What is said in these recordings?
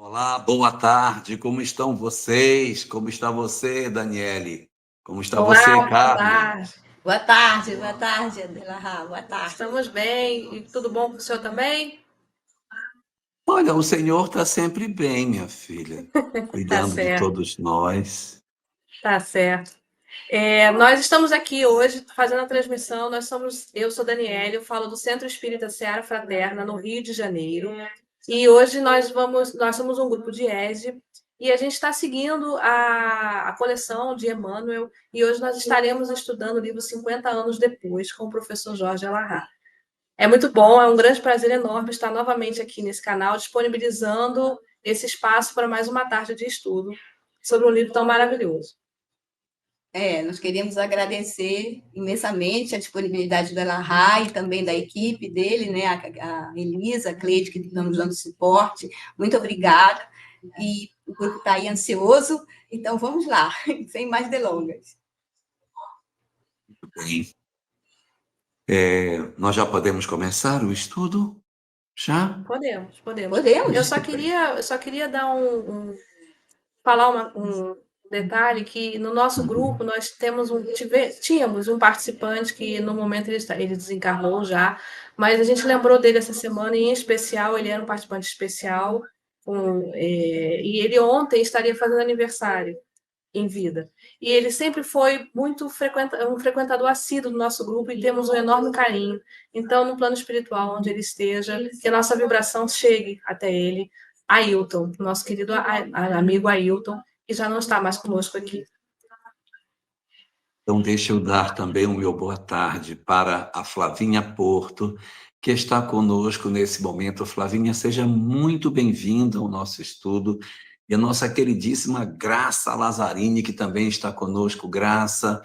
Olá, boa tarde. Como estão vocês? Como está você, Daniele? Como está Olá, você, boa Carmen? tarde. Boa tarde, Adelaha, boa tarde. Estamos bem. E tudo bom com o senhor também? Olha, o Senhor está sempre bem, minha filha, Tá cuidando de certo, todos nós. tá certo. Nós estamos aqui hoje fazendo a transmissão. Eu sou Daniele, eu falo do Centro Espírita Seara Fraterna, no Rio de Janeiro. E hoje nós somos um grupo de ESE e a gente está seguindo a coleção de Emmanuel. E hoje nós estaremos estudando o livro 50 anos depois com o professor Jorge Alahá. É muito bom, é um grande prazer enorme estar novamente aqui nesse canal, disponibilizando esse espaço para mais uma tarde de estudo sobre um livro tão maravilhoso. Nós queríamos agradecer imensamente a disponibilidade do Elahá e também da equipe dele, né, a Elisa, a Cleide, que estão nos dando suporte. Muito obrigada. E o grupo está aí ansioso, então vamos lá, sem mais delongas. Bem, nós já podemos começar o estudo? Já? Podemos. Eu Podemos? só queria dar falar um detalhe que no nosso Uhum. grupo nós tínhamos um participante que no momento ele desencarnou já, mas a gente lembrou dele essa semana e em especial ele era um participante especial e ele ontem estaria fazendo aniversário em vida. E ele sempre foi um frequentador assíduo do nosso grupo e temos um enorme carinho. Então, no plano espiritual, onde ele esteja, que a nossa vibração chegue até ele. Ailton, nosso querido amigo Ailton, que já não está mais conosco aqui. Então, deixa eu dar também o meu boa tarde para a Flavinha Porto, que está conosco nesse momento. Flavinha, seja muito bem-vinda ao nosso estudo. E a nossa queridíssima Graça Lazzarini, que também está conosco. Graça,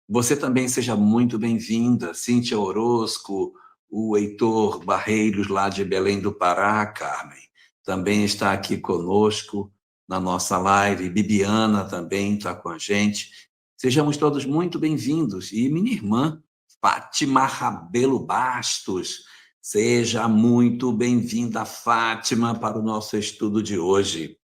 você também seja muito bem-vinda. Cíntia Orozco, o Heitor Barreiros, lá de Belém do Pará, Carmen, também está aqui conosco na nossa live. Bibiana também está com a gente. Sejamos todos muito bem-vindos. E minha irmã, Fátima Rabelo Bastos, seja muito bem-vinda, Fátima, para o nosso estudo de hoje.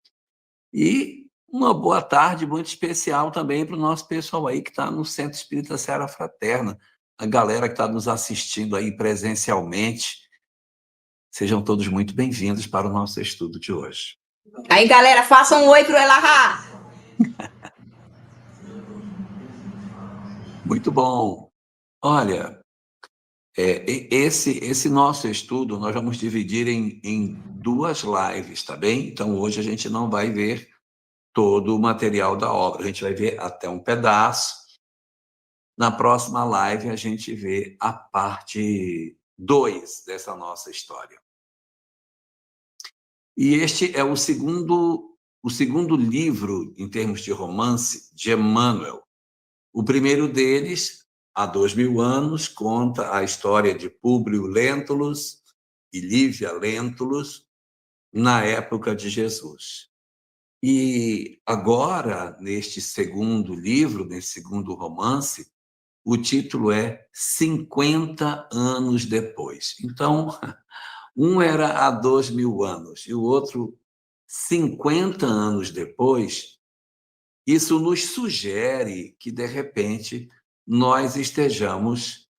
E uma boa tarde muito especial também para o nosso pessoal aí que está no Centro Espírita Seara Fraterna, a galera que está nos assistindo aí presencialmente. Sejam todos muito bem-vindos para o nosso estudo de hoje. Aí, galera, façam um oi para o Elahá. Muito bom. Olha, esse nosso estudo nós vamos dividir em duas lives, tá bem? Então, hoje a gente não vai ver todo o material da obra, a gente vai ver até um pedaço. Na próxima live, a gente vê a parte 2 dessa nossa história. E este é o segundo livro, em termos de romance, de Emmanuel. O primeiro deles, há 2000 anos, conta a história de Públio Lentulus e Lívia Lentulus na época de Jesus. E agora, neste segundo livro, nesse segundo romance, o título é 50 anos depois. Então, um era há 2000 anos e o outro 50 anos depois. Isso nos sugere que, de repente, nós estejamos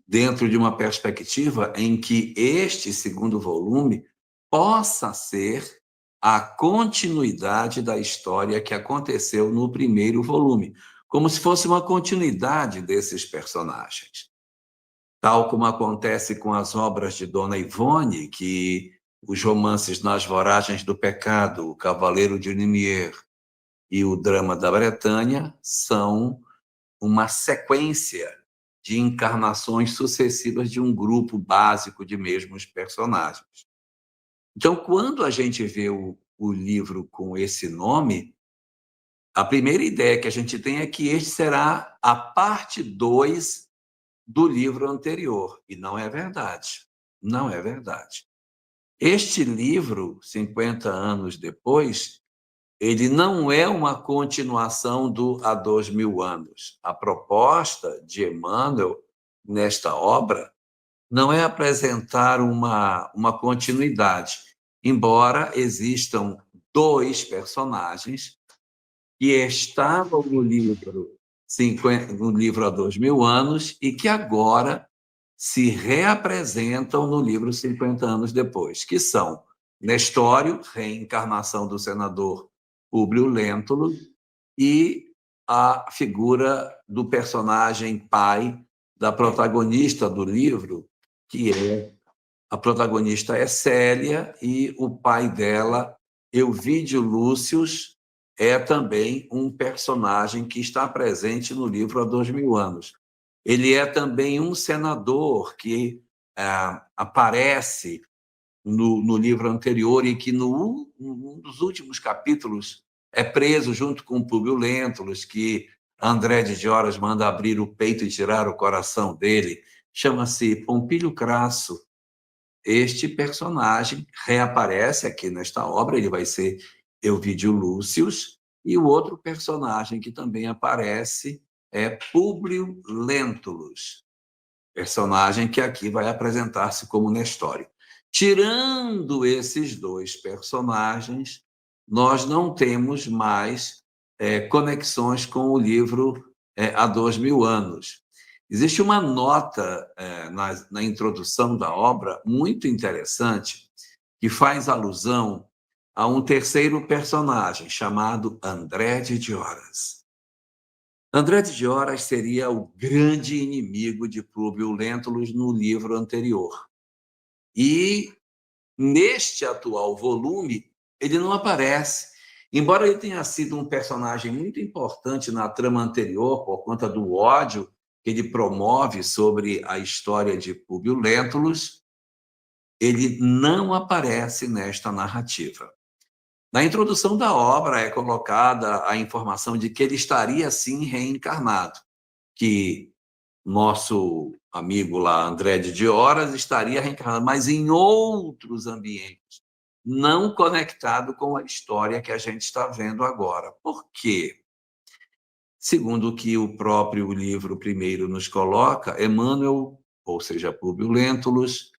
dentro de uma perspectiva em que este segundo volume possa ser a continuidade da história que aconteceu no primeiro volume, como se fosse uma continuidade desses personagens. Tal como acontece com as obras de Dona Ivone, que os romances Nas Voragens do Pecado, O Cavaleiro de Ninier e O Drama da Bretanha são uma sequência de encarnações sucessivas de um grupo básico de mesmos personagens. Então, quando a gente vê o livro com esse nome, a primeira ideia que a gente tem é que este será a parte 2 do livro anterior. E não é verdade. Não é verdade. Este livro, 50 anos depois, ele não é uma continuação do Há 2000 anos. A proposta de Emmanuel, nesta obra, não é apresentar uma continuidade, embora existam dois personagens que estavam no livro há 2000 anos e que agora se reapresentam no livro 50 anos depois, que são Nestório, reencarnação do senador Públio Lentulus, e a figura do personagem pai da protagonista do livro, que a protagonista é Célia, e o pai dela, Elvídio Lúcius, é também um personagem que está presente no livro há 2000 anos. Ele é também um senador que aparece no livro anterior e que, num dos últimos capítulos, é preso junto com Públio Lentulus, que André de Gioras manda abrir o peito e tirar o coração dele. Chama-se Pompílio Crasso. Este personagem reaparece aqui nesta obra, ele vai ser Elvídio Lúcius, e o outro personagem que também aparece é Públio Lentulus, personagem que aqui vai apresentar-se como Nestório. Tirando esses dois personagens, nós não temos mais conexões com o livro há 2000 anos. Existe uma nota na introdução da obra muito interessante que faz alusão a um terceiro personagem chamado André de Gioras. André de Gioras seria o grande inimigo de Públio Lentulus no livro anterior. E neste atual volume, ele não aparece. Embora ele tenha sido um personagem muito importante na trama anterior, por conta do ódio que ele promove sobre a história de Públio Lentulus, ele não aparece nesta narrativa. Na introdução da obra é colocada a informação de que ele estaria, sim, reencarnado, que nosso amigo lá, André de Gioras, estaria reencarnado, mas em outros ambientes, não conectado com a história que a gente está vendo agora. Por quê? Segundo o que o próprio livro primeiro nos coloca, Emmanuel, ou seja, Públio Lentulus,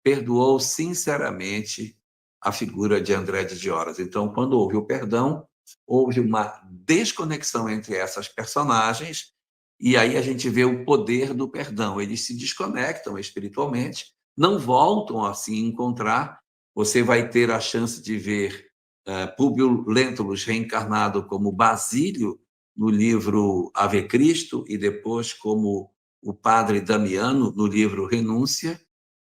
perdoou sinceramente a figura de André de Gioras. Então, quando houve o perdão, houve uma desconexão entre essas personagens, e aí a gente vê o poder do perdão. Eles se desconectam espiritualmente, não voltam a se encontrar. Você vai ter a chance de ver Públio Lentulus reencarnado como Basílio no livro Ave Cristo, e depois como o padre Damiano no livro Renúncia,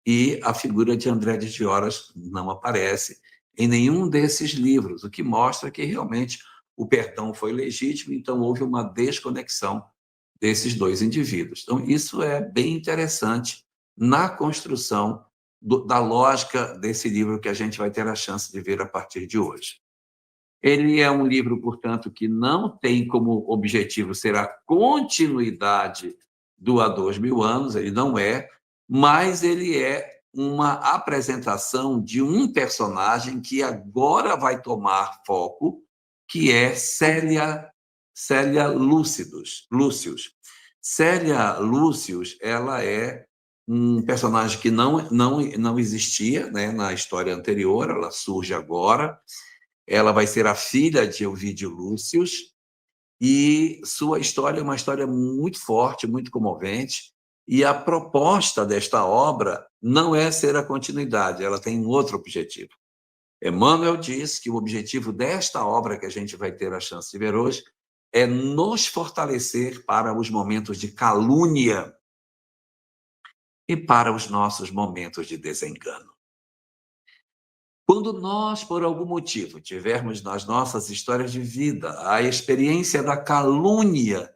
e a figura de André de Gioras não aparece em nenhum desses livros, o que mostra que realmente o perdão foi legítimo, então houve uma desconexão desses dois indivíduos. Então, isso é bem interessante na construção da lógica desse livro que a gente vai ter a chance de ver a partir de hoje. Ele é um livro, portanto, que não tem como objetivo ser a continuidade do Há 2000 anos, ele não é, mas ele é uma apresentação de um personagem que agora vai tomar foco, que é Célia Lúcius. Célia Lúcius, ela é um personagem que não existia, né, na história anterior, ela surge agora. Ela vai ser a filha de Elvídio Lúcius, e sua história é uma história muito forte, muito comovente, e a proposta desta obra não é ser a continuidade, ela tem um outro objetivo. Emmanuel diz que o objetivo desta obra que a gente vai ter a chance de ver hoje é nos fortalecer para os momentos de calúnia e para os nossos momentos de desengano. Quando nós, por algum motivo, tivermos nas nossas histórias de vida a experiência da calúnia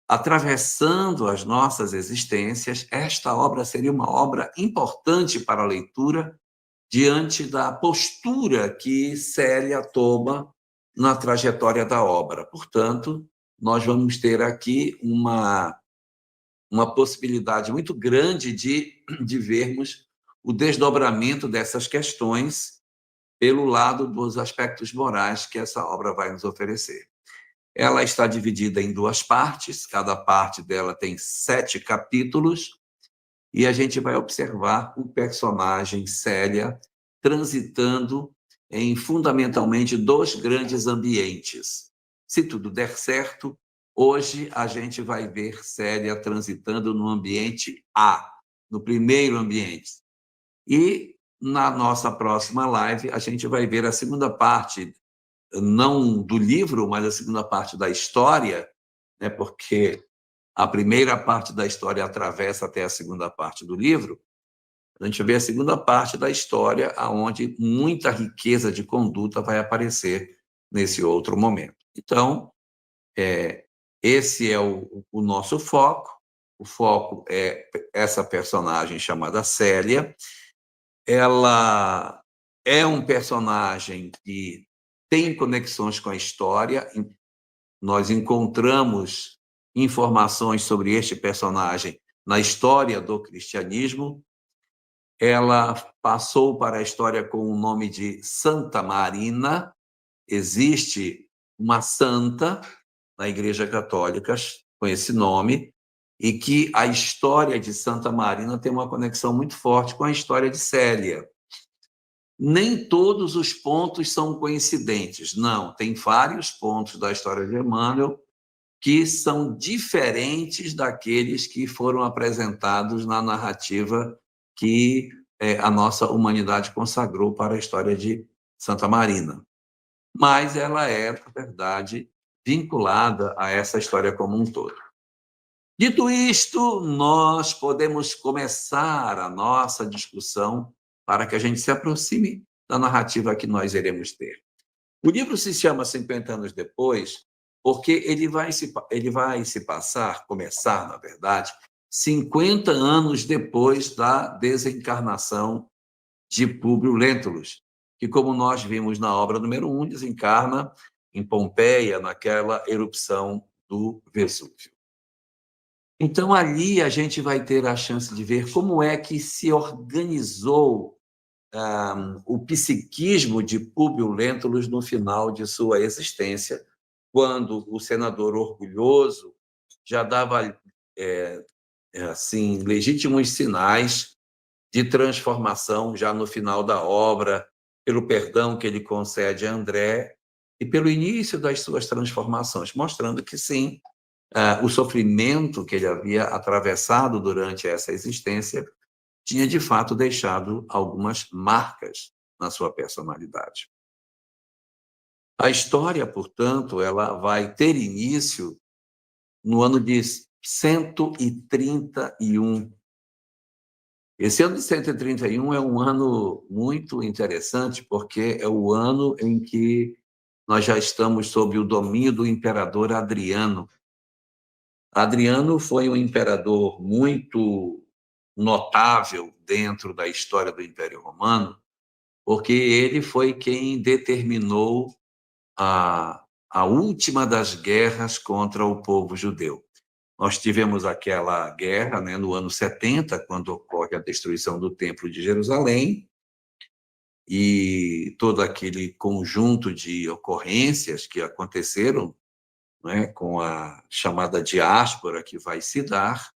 atravessando as nossas existências, esta obra seria uma obra importante para a leitura diante da postura que Célia toma na trajetória da obra. Portanto, nós vamos ter aqui uma possibilidade muito grande de vermos o desdobramento dessas questões pelo lado dos aspectos morais que essa obra vai nos oferecer. Ela está dividida em duas partes, cada parte dela tem 7 capítulos, e a gente vai observar o personagem Célia transitando em fundamentalmente 2 grandes ambientes. Se tudo der certo, hoje a gente vai ver Célia transitando no ambiente A, no primeiro ambiente. E na nossa próxima live, a gente vai ver a segunda parte, não do livro, mas a segunda parte da história, né? Porque a primeira parte da história atravessa até a segunda parte do livro. A gente vê a segunda parte da história, onde muita riqueza de conduta vai aparecer nesse outro momento. Então, esse é o nosso foco. O foco é essa personagem chamada Célia. Ela é um personagem que tem conexões com a história. Nós encontramos informações sobre este personagem na história do cristianismo. Ela passou para a história com o nome de Santa Marina. Existe uma santa na Igreja Católica com esse nome, e que a história de Santa Marina tem uma conexão muito forte com a história de Célia. Nem todos os pontos são coincidentes, não. Tem vários pontos da história de Emmanuel que são diferentes daqueles que foram apresentados na narrativa que a nossa humanidade consagrou para a história de Santa Marina. Mas ela é, na verdade, vinculada a essa história como um todo. Dito isto, nós podemos começar a nossa discussão para que a gente se aproxime da narrativa que nós iremos ter. O livro se chama 50 anos depois, porque ele vai começar, na verdade, 50 anos depois da desencarnação de Públio Lentulus, que, como nós vimos na obra número 1, desencarna em Pompeia, naquela erupção do Vesúvio. Então, ali a gente vai ter a chance de ver como é que se organizou o psiquismo de Públio Lentulus no final de sua existência, quando o senador orgulhoso já dava assim, legítimos sinais de transformação já no final da obra, pelo perdão que ele concede a André e pelo início das suas transformações, mostrando que, sim, o sofrimento que ele havia atravessado durante essa existência tinha, de fato, deixado algumas marcas na sua personalidade. A história, portanto, ela vai ter início no ano de 131. Esse ano de 131 é um ano muito interessante, porque é o ano em que nós já estamos sob o domínio do imperador Adriano. Adriano foi um imperador muito notável dentro da história do Império Romano, porque ele foi quem determinou a última das guerras contra o povo judeu. Nós tivemos aquela guerra, né, no ano 70, quando ocorre a destruição do Templo de Jerusalém, e todo aquele conjunto de ocorrências que aconteceram, né, com a chamada diáspora que vai se dar,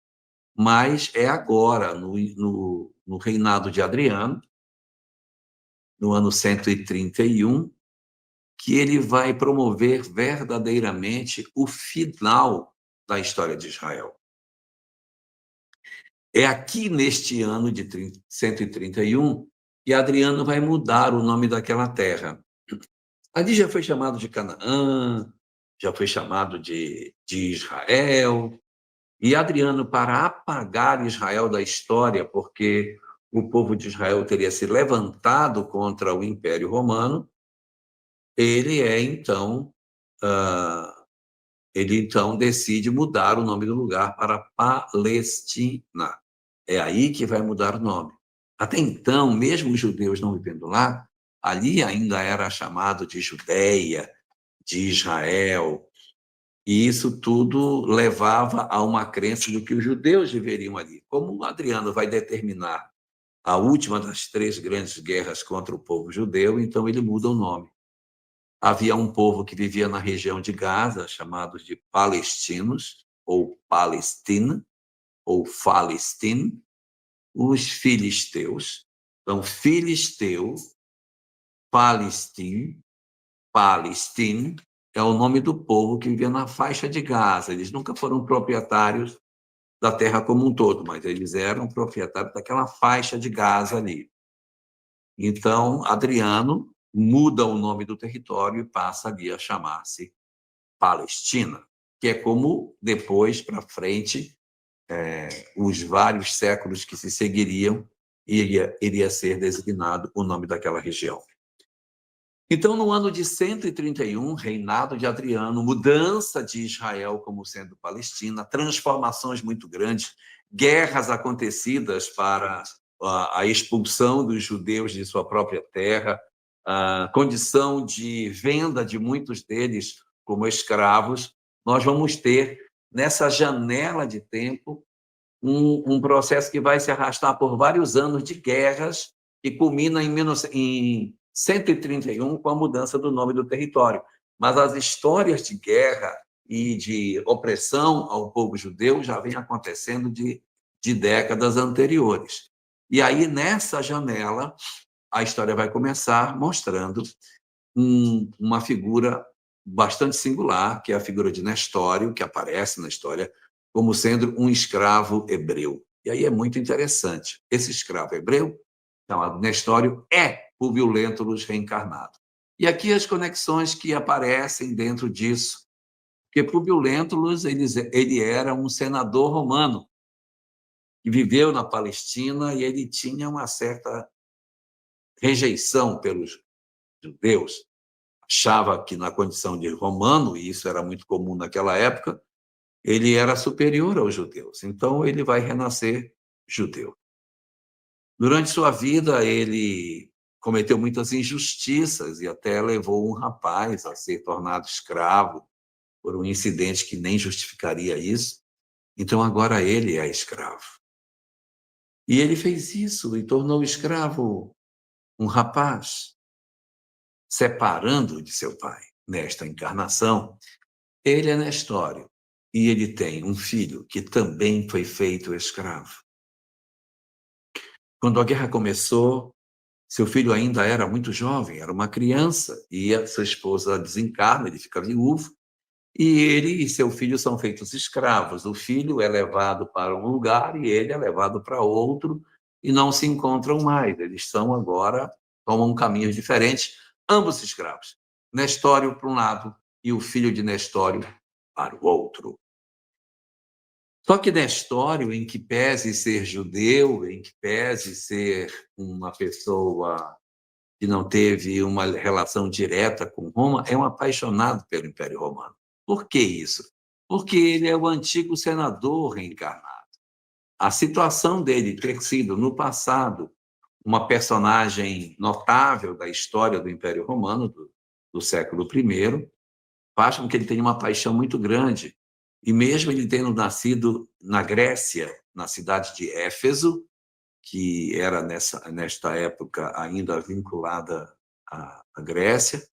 mas é agora, no reinado de Adriano, no ano 131, que ele vai promover verdadeiramente o final da história de Israel. É aqui, neste ano de 131, que Adriano vai mudar o nome daquela terra. Ali já foi chamado de Canaã, já foi chamado de Israel, e Adriano, para apagar Israel da história, porque o povo de Israel teria se levantado contra o Império Romano, ele então decide mudar o nome do lugar para Palestina. É aí que vai mudar o nome. Até então, mesmo os judeus não vivendo lá, ali ainda era chamado de Judeia, de Israel, e isso tudo levava a uma crença de que os judeus viveriam ali. Como Adriano vai determinar a última das 3 grandes guerras contra o povo judeu, então ele muda o nome. Havia um povo que vivia na região de Gaza, chamados de palestinos, ou Palestina, ou Falestine, os filisteus. Então, filisteu, Palestine é o nome do povo que vivia na faixa de Gaza. Eles nunca foram proprietários da terra como um todo, mas eles eram proprietários daquela faixa de Gaza ali. Então, Adriano muda o nome do território e passa ali a chamar-se Palestina, que é como depois, para frente, os vários séculos que se seguiriam, iria ser designado o nome daquela região. Então, no ano de 131, reinado de Adriano, mudança de Israel como sendo Palestina, transformações muito grandes, guerras acontecidas para a expulsão dos judeus de sua própria terra, a condição de venda de muitos deles como escravos. Nós vamos ter, nessa janela de tempo, um processo que vai se arrastar por vários anos de guerras e culmina em 131 com a mudança do nome do território. Mas as histórias de guerra e de opressão ao povo judeu já vêm acontecendo de décadas anteriores. E aí, nessa janela, a história vai começar mostrando uma figura bastante singular, que é a figura de Nestório, que aparece na história como sendo um escravo hebreu. E aí é muito interessante. Esse escravo hebreu, chamado Nestório, é Públio Lentulus reencarnado. E aqui as conexões que aparecem dentro disso. Porque Públio Lentulus ele era um senador romano que viveu na Palestina e ele tinha uma certa rejeição pelos judeus. Achava que, na condição de romano, e isso era muito comum naquela época, ele era superior aos judeus. Então, ele vai renascer judeu. Durante sua vida, ele cometeu muitas injustiças e até levou um rapaz a ser tornado escravo por um incidente que nem justificaria isso. Então, agora ele é escravo. E ele fez isso e tornou escravo um rapaz, separando-o de seu pai. Nesta encarnação, ele é Nestório e ele tem um filho que também foi feito escravo. Quando a guerra começou, seu filho ainda era muito jovem, era uma criança, e a sua esposa desencarna, ele fica viúvo, e ele e seu filho são feitos escravos. O filho é levado para um lugar e ele é levado para outro, e não se encontram mais. Eles são agora, tomam caminhos diferentes, ambos escravos. Nestório para um lado e o filho de Nestório para o outro. Só que Nestório, em que pese ser judeu, em que pese ser uma pessoa que não teve uma relação direta com Roma, é um apaixonado pelo Império Romano. Por que isso? Porque ele é o antigo senador reencarnado. A situação dele ter sido, no passado, uma personagem notável da história do Império Romano, do século I, faz com que ele tenha uma paixão muito grande. E mesmo ele tendo nascido na Grécia, na cidade de Éfeso, que era nesta época ainda vinculada à Grécia,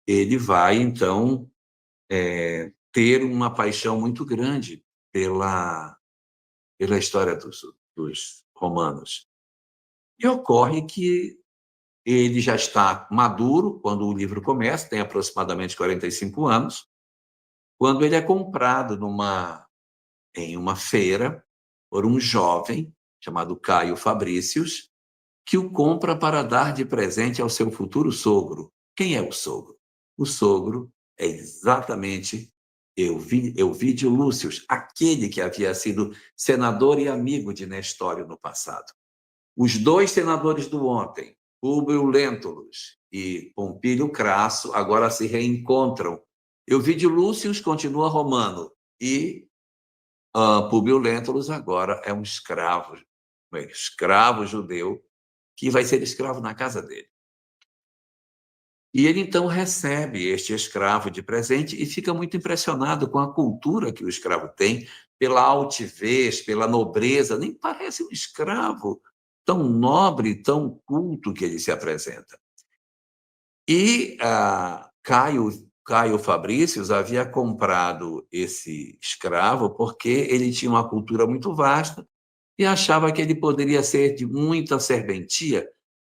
ele vai, então, ter uma paixão muito grande pela história dos romanos. E ocorre que ele já está maduro quando o livro começa, tem aproximadamente 45 anos, quando ele é comprado em uma feira por um jovem chamado Caio Fabrícios, que o compra para dar de presente ao seu futuro sogro. Quem é o sogro? O sogro é exatamente Elvídio Lúcio, aquele que havia sido senador e amigo de Nestório no passado. Os dois senadores do ontem, Públio Lentulus e Pompílio Crasso, agora se reencontram. Elvídio Lúcio continua romano e Públio Lentulus agora é um escravo judeu que vai ser escravo na casa dele. E ele, então, recebe este escravo de presente e fica muito impressionado com a cultura que o escravo tem, pela altivez, pela nobreza. Nem parece um escravo tão nobre, tão culto que ele se apresenta. E Caio Fabrícios havia comprado esse escravo porque ele tinha uma cultura muito vasta e achava que ele poderia ser de muita serventia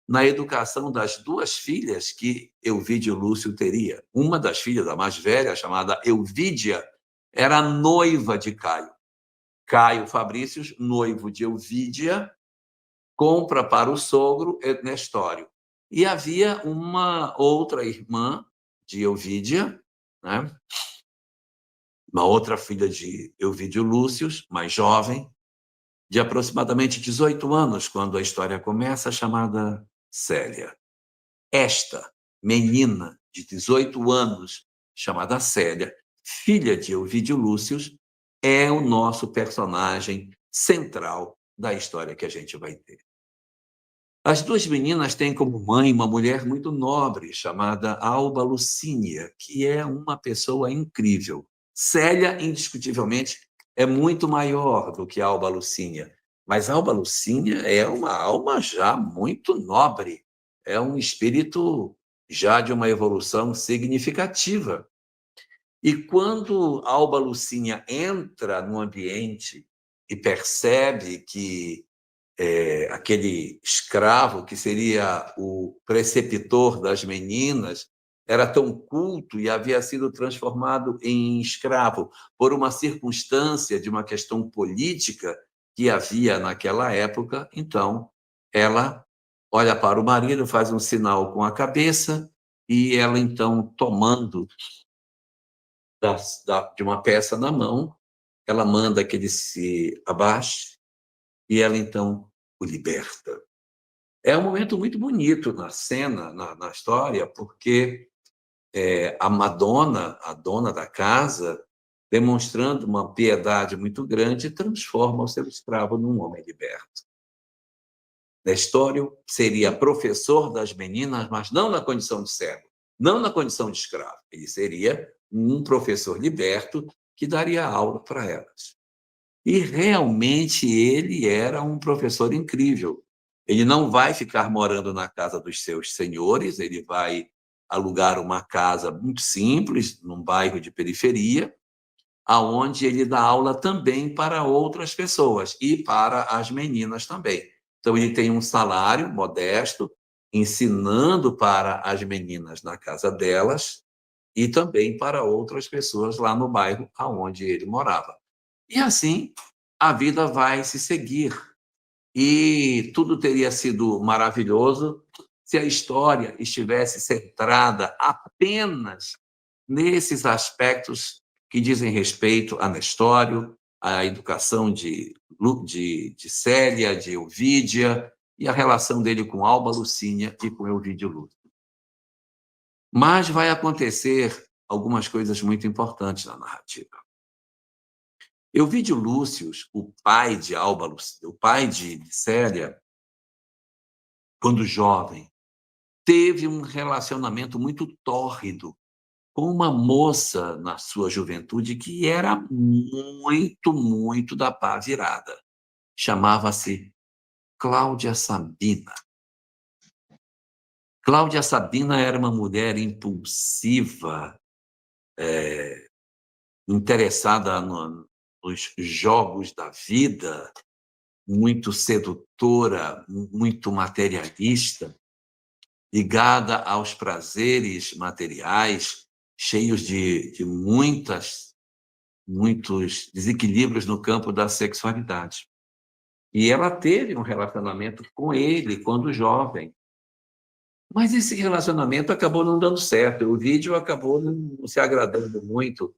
na educação das duas filhas que Euvídio Lúcio teria. Uma das filhas, a mais velha, chamada Euvídia, era noiva de Caio. Caio Fabrícios, noivo de Euvídia, compra para o sogro Nestório. E havia uma outra irmã de Euvídia, né? Uma outra filha de Euvídio Lúcio, mais jovem, de aproximadamente 18 anos, quando a história começa, chamada Célia. Esta menina de 18 anos, chamada Célia, filha de Euvídio Lúcio, é o nosso personagem central da história que a gente vai ter. As duas meninas têm como mãe uma mulher muito nobre, chamada Alba Lucínia, que é uma pessoa incrível. Célia, indiscutivelmente, é muito maior do que Alba Lucínia, mas Alba Lucínia é uma alma já muito nobre, é um espírito já de uma evolução significativa. E quando Alba Lucínia entra no ambiente e percebe que aquele escravo, que seria o preceptor das meninas, era tão culto e havia sido transformado em escravo por uma circunstância de uma questão política que havia naquela época, então ela olha para o marido, faz um sinal com a cabeça e ela, então, tomando de uma peça na mão, ela manda que ele se abaixe e ela, então, o liberta. É um momento muito bonito na cena, na história, porque a Madonna, a dona da casa, demonstrando uma piedade muito grande, transforma o seu escravo num homem liberto. Nestório seria professor das meninas, mas não na condição de servo, não na condição de escravo. Ele seria um professor liberto que daria aula para elas. E realmente ele era um professor incrível. Ele não vai ficar morando na casa dos seus senhores, ele vai alugar uma casa muito simples, num bairro de periferia, aonde ele dá aula também para outras pessoas e para as meninas também. Então, ele tem um salário modesto, ensinando para as meninas na casa delas e também para outras pessoas lá no bairro aonde ele morava. E assim, a vida vai se seguir. E tudo teria sido maravilhoso se a história estivesse centrada apenas nesses aspectos que dizem respeito a Nestório, à educação de Célia, de Euvídia, e a relação dele com Alba Lucínia e com Euvídio Lúcio. Mas vai acontecer algumas coisas muito importantes na narrativa. Euvídio Lúcio, o pai de Alba Lucínia, o pai de Célia, quando jovem, teve um relacionamento muito tórrido com uma moça na sua juventude que era muito, muito da pá virada. Chamava-se Cláudia Sabina. Cláudia Sabina era uma mulher impulsiva, interessada nos jogos da vida, muito sedutora, muito materialista, ligada aos prazeres materiais, cheios de muitos desequilíbrios no campo da sexualidade. E ela teve um relacionamento com ele quando jovem. Mas esse relacionamento acabou não dando certo. O vídeo acabou não se agradando muito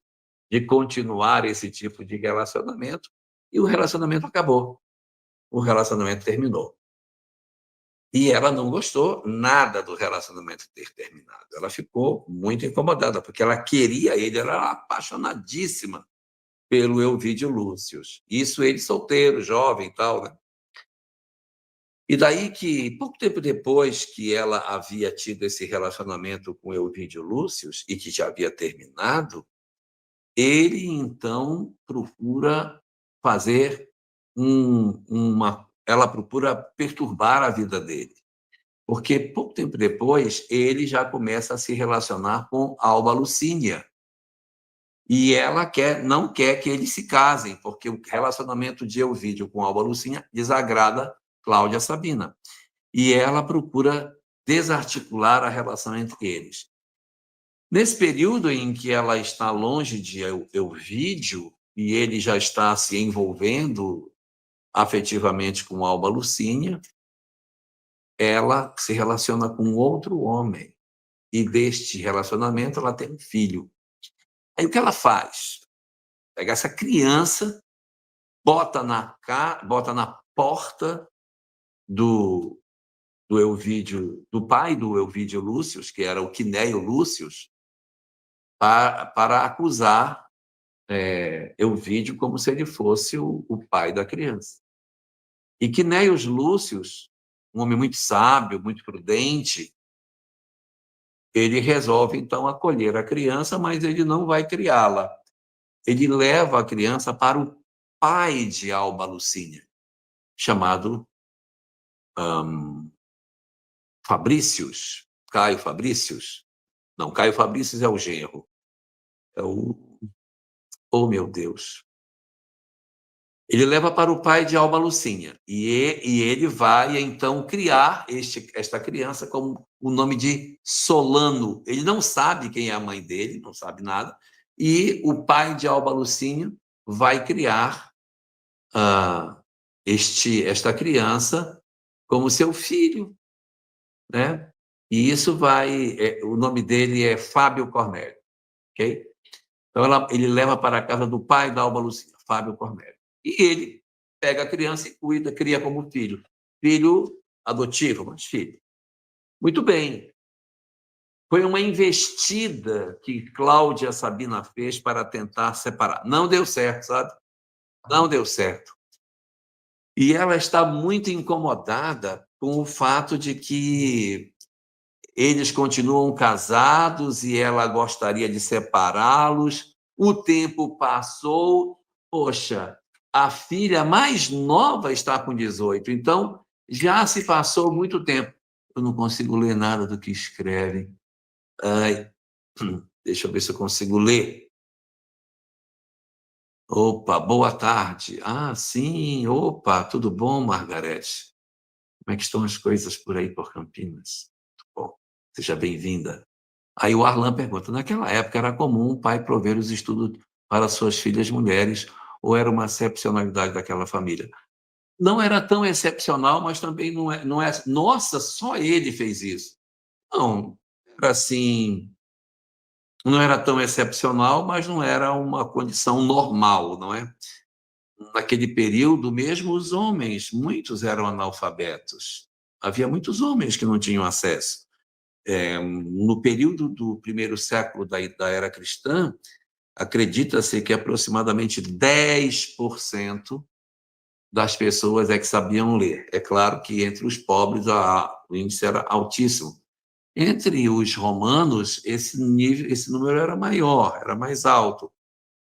de continuar esse tipo de relacionamento e o relacionamento acabou. O relacionamento terminou. E ela não gostou nada do relacionamento ter terminado. Ela ficou muito incomodada, porque ela queria ele, ela era apaixonadíssima pelo Euvídio Lúcio. Isso ele solteiro, jovem e tal, né? E daí que, pouco tempo depois que ela havia tido esse relacionamento com Euvídio Lúcio e que já havia terminado, ele, então, procura fazer ela procura perturbar a vida dele. Porque, pouco tempo depois, ele já começa a se relacionar com Alba Lucínia. E ela não quer que eles se casem, porque o relacionamento de Elvídio com Alba Lucinha desagrada Cláudia Sabina. E ela procura desarticular a relação entre eles. Nesse período em que ela está longe de Elvídio e ele já está se envolvendo afetivamente com Alba Lucinha, ela se relaciona com outro homem. E deste relacionamento ela tem um filho. Aí o que ela faz? Pega essa criança, bota na porta do Elvídio, do pai do Elvídio Lúcius, que era o Quinéio Lúcius, para acusar Elvídio como se ele fosse o pai da criança. E Quinéio Lúcius, um homem muito sábio, muito prudente, ele resolve, então, acolher a criança, mas ele não vai criá-la. Ele leva a criança para o pai de Alba Lucínia, chamado Fabrícios, Caio Fabrícios. Não, Caio Fabrícios é o genro. É o... Oh, meu Deus. Ele leva para o pai de Alba Lucinha e ele vai, então, criar esta criança com o nome de Solano. Ele não sabe quem é a mãe dele, não sabe nada, e o pai de Alba Lucinha vai criar esta criança como seu filho, né? E isso o nome dele é Fábio Cornélio, ok? Então, ele leva para a casa do pai da Alba Lucinha, Fábio Cornélio. E ele pega a criança e cuida, cria como filho. Filho adotivo, mas filho. Muito bem. Foi uma investida que Cláudia Sabina fez para tentar separar. Não deu certo, sabe? Não deu certo. E ela está muito incomodada com o fato de que eles continuam casados e ela gostaria de separá-los. O tempo passou. Poxa, a filha mais nova está com 18, então já se passou muito tempo. Eu não consigo ler nada do que escreve. Ai, deixa eu ver se eu consigo ler. Opa, boa tarde. Ah, sim, opa, tudo bom, Margarete? Como é que estão as coisas por aí, por Campinas? Muito bom, seja bem-vinda. Aí o Arlan pergunta, naquela época era comum o pai prover os estudos para suas filhas mulheres ou era uma excepcionalidade daquela família? Não era tão excepcional, mas também não é nossa, só ele fez isso. Não, era assim, não era tão excepcional, mas não era uma condição normal, não é? Naquele período, mesmo os homens, muitos eram analfabetos. Havia muitos homens que não tinham acesso. No período do primeiro século da era cristã, acredita-se que aproximadamente 10% das pessoas é que sabiam ler. É claro que entre os pobres o índice era altíssimo. Entre os romanos, esse número era maior, era mais alto.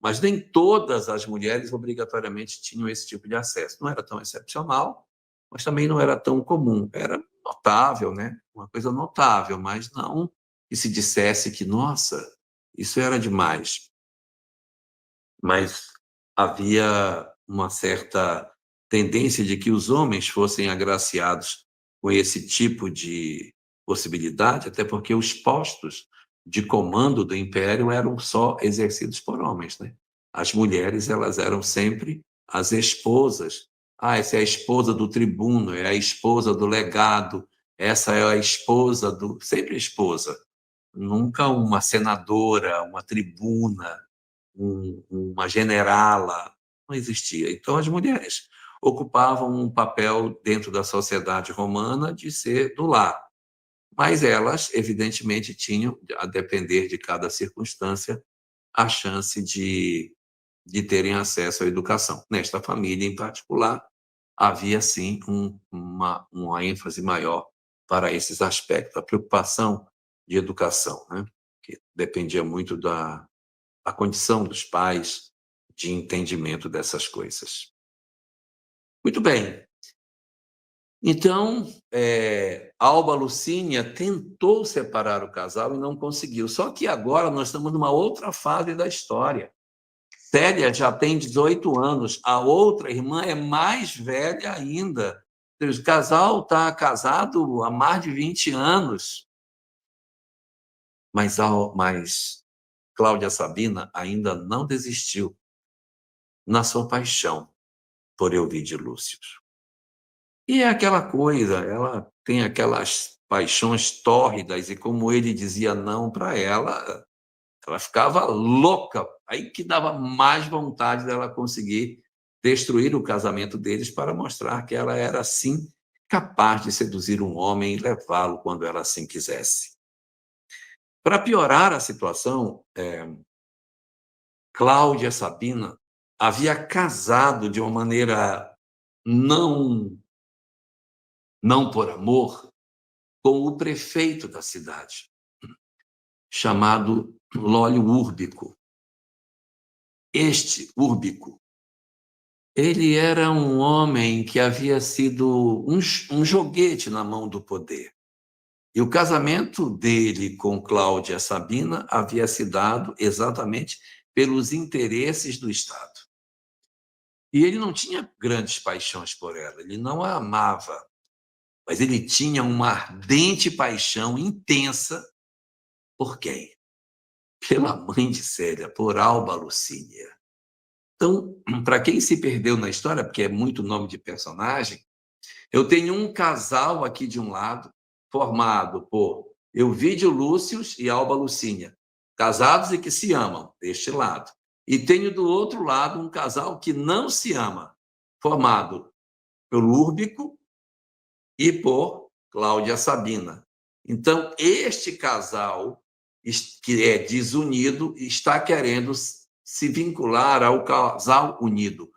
Mas nem todas as mulheres obrigatoriamente tinham esse tipo de acesso. Não era tão excepcional, mas também não era tão comum. Era notável, né? Uma coisa notável, mas não que se dissesse que, nossa, isso era demais. Mas havia uma certa tendência de que os homens fossem agraciados com esse tipo de possibilidade, até porque os postos de comando do império eram só exercidos por homens, né? As mulheres, elas eram sempre as esposas. Ah, essa é a esposa do tribuno, é a esposa do legado, essa é a esposa do... Sempre esposa. Nunca uma senadora, uma tribuna, uma generala, não existia. Então, as mulheres ocupavam um papel dentro da sociedade romana de ser do lar. Mas elas, evidentemente, tinham, a depender de cada circunstância, a chance de terem acesso à educação. Nesta família, em particular, havia, sim, uma ênfase maior para esses aspectos, a preocupação de educação, né? Que dependia muito da condição dos pais de entendimento dessas coisas. Muito bem. Então, Alba Lucínia tentou separar o casal e não conseguiu. Só que agora nós estamos numa outra fase da história. Célia já tem 18 anos, a outra irmã é mais velha ainda. O casal está casado há mais de 20 anos. Mas Cláudia Sabina ainda não desistiu na sua paixão por Elvídio Lúcio. E é aquela coisa, ela tem aquelas paixões tórridas, e como ele dizia não para ela, ela ficava louca. Aí que dava mais vontade dela conseguir destruir o casamento deles para mostrar que ela era, sim, capaz de seduzir um homem e levá-lo quando ela assim quisesse. Para piorar a situação, Cláudia Sabina havia casado de uma maneira não por amor, com o prefeito da cidade, chamado Lólio Úrbico. Este Úrbico, ele era um homem que havia sido um joguete na mão do poder. E o casamento dele com Cláudia Sabina havia se dado exatamente pelos interesses do Estado. E ele não tinha grandes paixões por ela, ele não a amava, mas ele tinha uma ardente paixão intensa por quem? Pela mãe de Célia, por Alba Lucínia. Então, para quem se perdeu na história, porque é muito nome de personagem, eu tenho um casal aqui de um lado, formado por Elvídio Lúcio e Alba Lucínia, casados e que se amam, deste lado. E tenho do outro lado um casal que não se ama, formado pelo Úrbico e por Cláudia Sabina. Então, este casal, que é desunido, está querendo se vincular ao casal unido.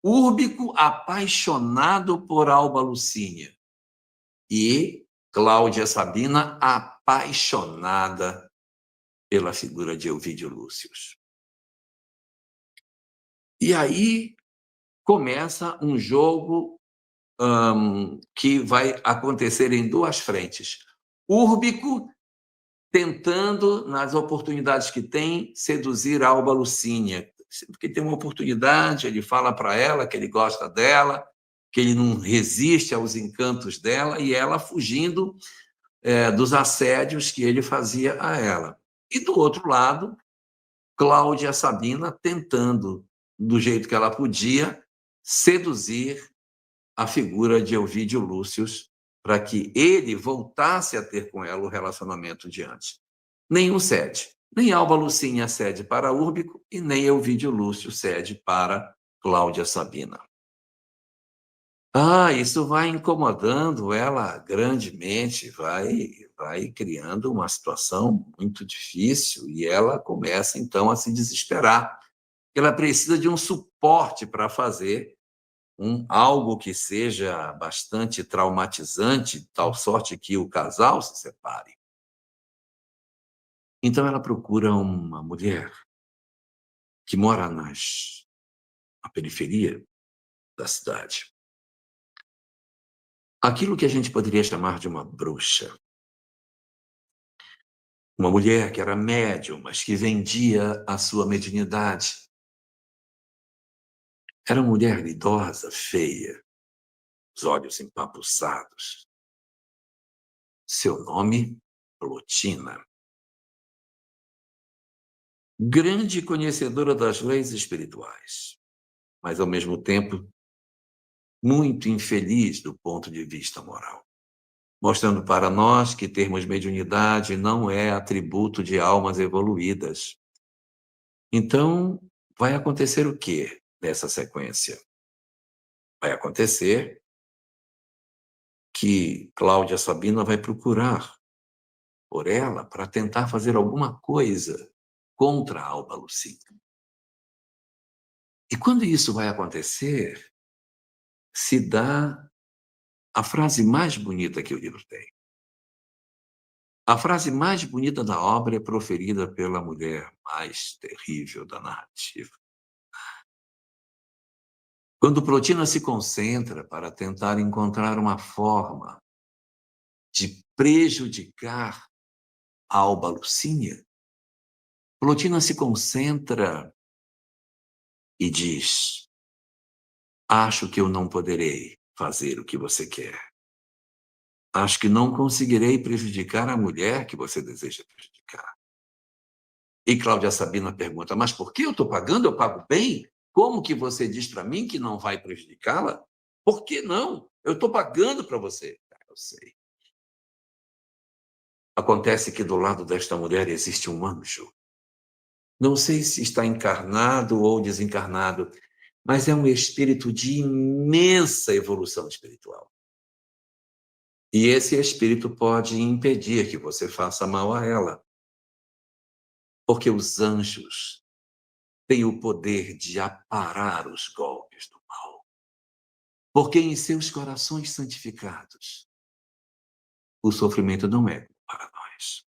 Úrbico apaixonado por Alba Lucínia e Cláudia Sabina apaixonada pela figura de Elvídio Lúcio. E aí começa um jogo que vai acontecer em duas frentes. Úrbico tentando, nas oportunidades que tem, seduzir a Alba Lucínia. Sempre que tem uma oportunidade, ele fala para ela que ele gosta dela, que ele não resiste aos encantos dela, e ela fugindo dos assédios que ele fazia a ela. E, do outro lado, Cláudia Sabina tentando, do jeito que ela podia, seduzir a figura de Elvídio Lúcio para que ele voltasse a ter com ela o relacionamento de antes. Nenhum cede. Nem Alba Lucínia cede para Úrbico e nem Elvídio Lúcio cede para Cláudia Sabina. Isso vai incomodando ela grandemente, vai criando uma situação muito difícil e ela começa, então, a se desesperar. Ela precisa de um suporte para fazer algo que seja bastante traumatizante, de tal sorte que o casal se separe. Então, ela procura uma mulher que mora na periferia da cidade. Aquilo que a gente poderia chamar de uma bruxa. Uma mulher que era médium, mas que vendia a sua mediunidade. Era uma mulher idosa, feia, os olhos empapuçados. Seu nome, Plotina. Grande conhecedora das leis espirituais, mas, ao mesmo tempo, muito infeliz do ponto de vista moral, mostrando para nós que termos mediunidade não é atributo de almas evoluídas. Então, vai acontecer o quê nessa sequência? Vai acontecer que Cláudia Sabina vai procurar por ela para tentar fazer alguma coisa contra a Alba Lucínia. E quando isso vai acontecer, se dá a frase mais bonita que o livro tem. A frase mais bonita da obra é proferida pela mulher mais terrível da narrativa. Quando Plotina se concentra para tentar encontrar uma forma de prejudicar a Alba Lucínia, Plotina se concentra e diz: acho que eu não poderei fazer o que você quer. Acho que não conseguirei prejudicar a mulher que você deseja prejudicar. E Cláudia Sabina pergunta: mas por que eu estou pagando? Eu pago bem? Como que você diz para mim que não vai prejudicá-la? Por que não? Eu estou pagando para você. Eu sei. Acontece que do lado desta mulher existe um anjo. Não sei se está encarnado ou desencarnado, mas é um espírito de imensa evolução espiritual. E esse espírito pode impedir que você faça mal a ela. Porque os anjos têm o poder de aparar os golpes do mal. Porque em seus corações santificados, o sofrimento não é para nós.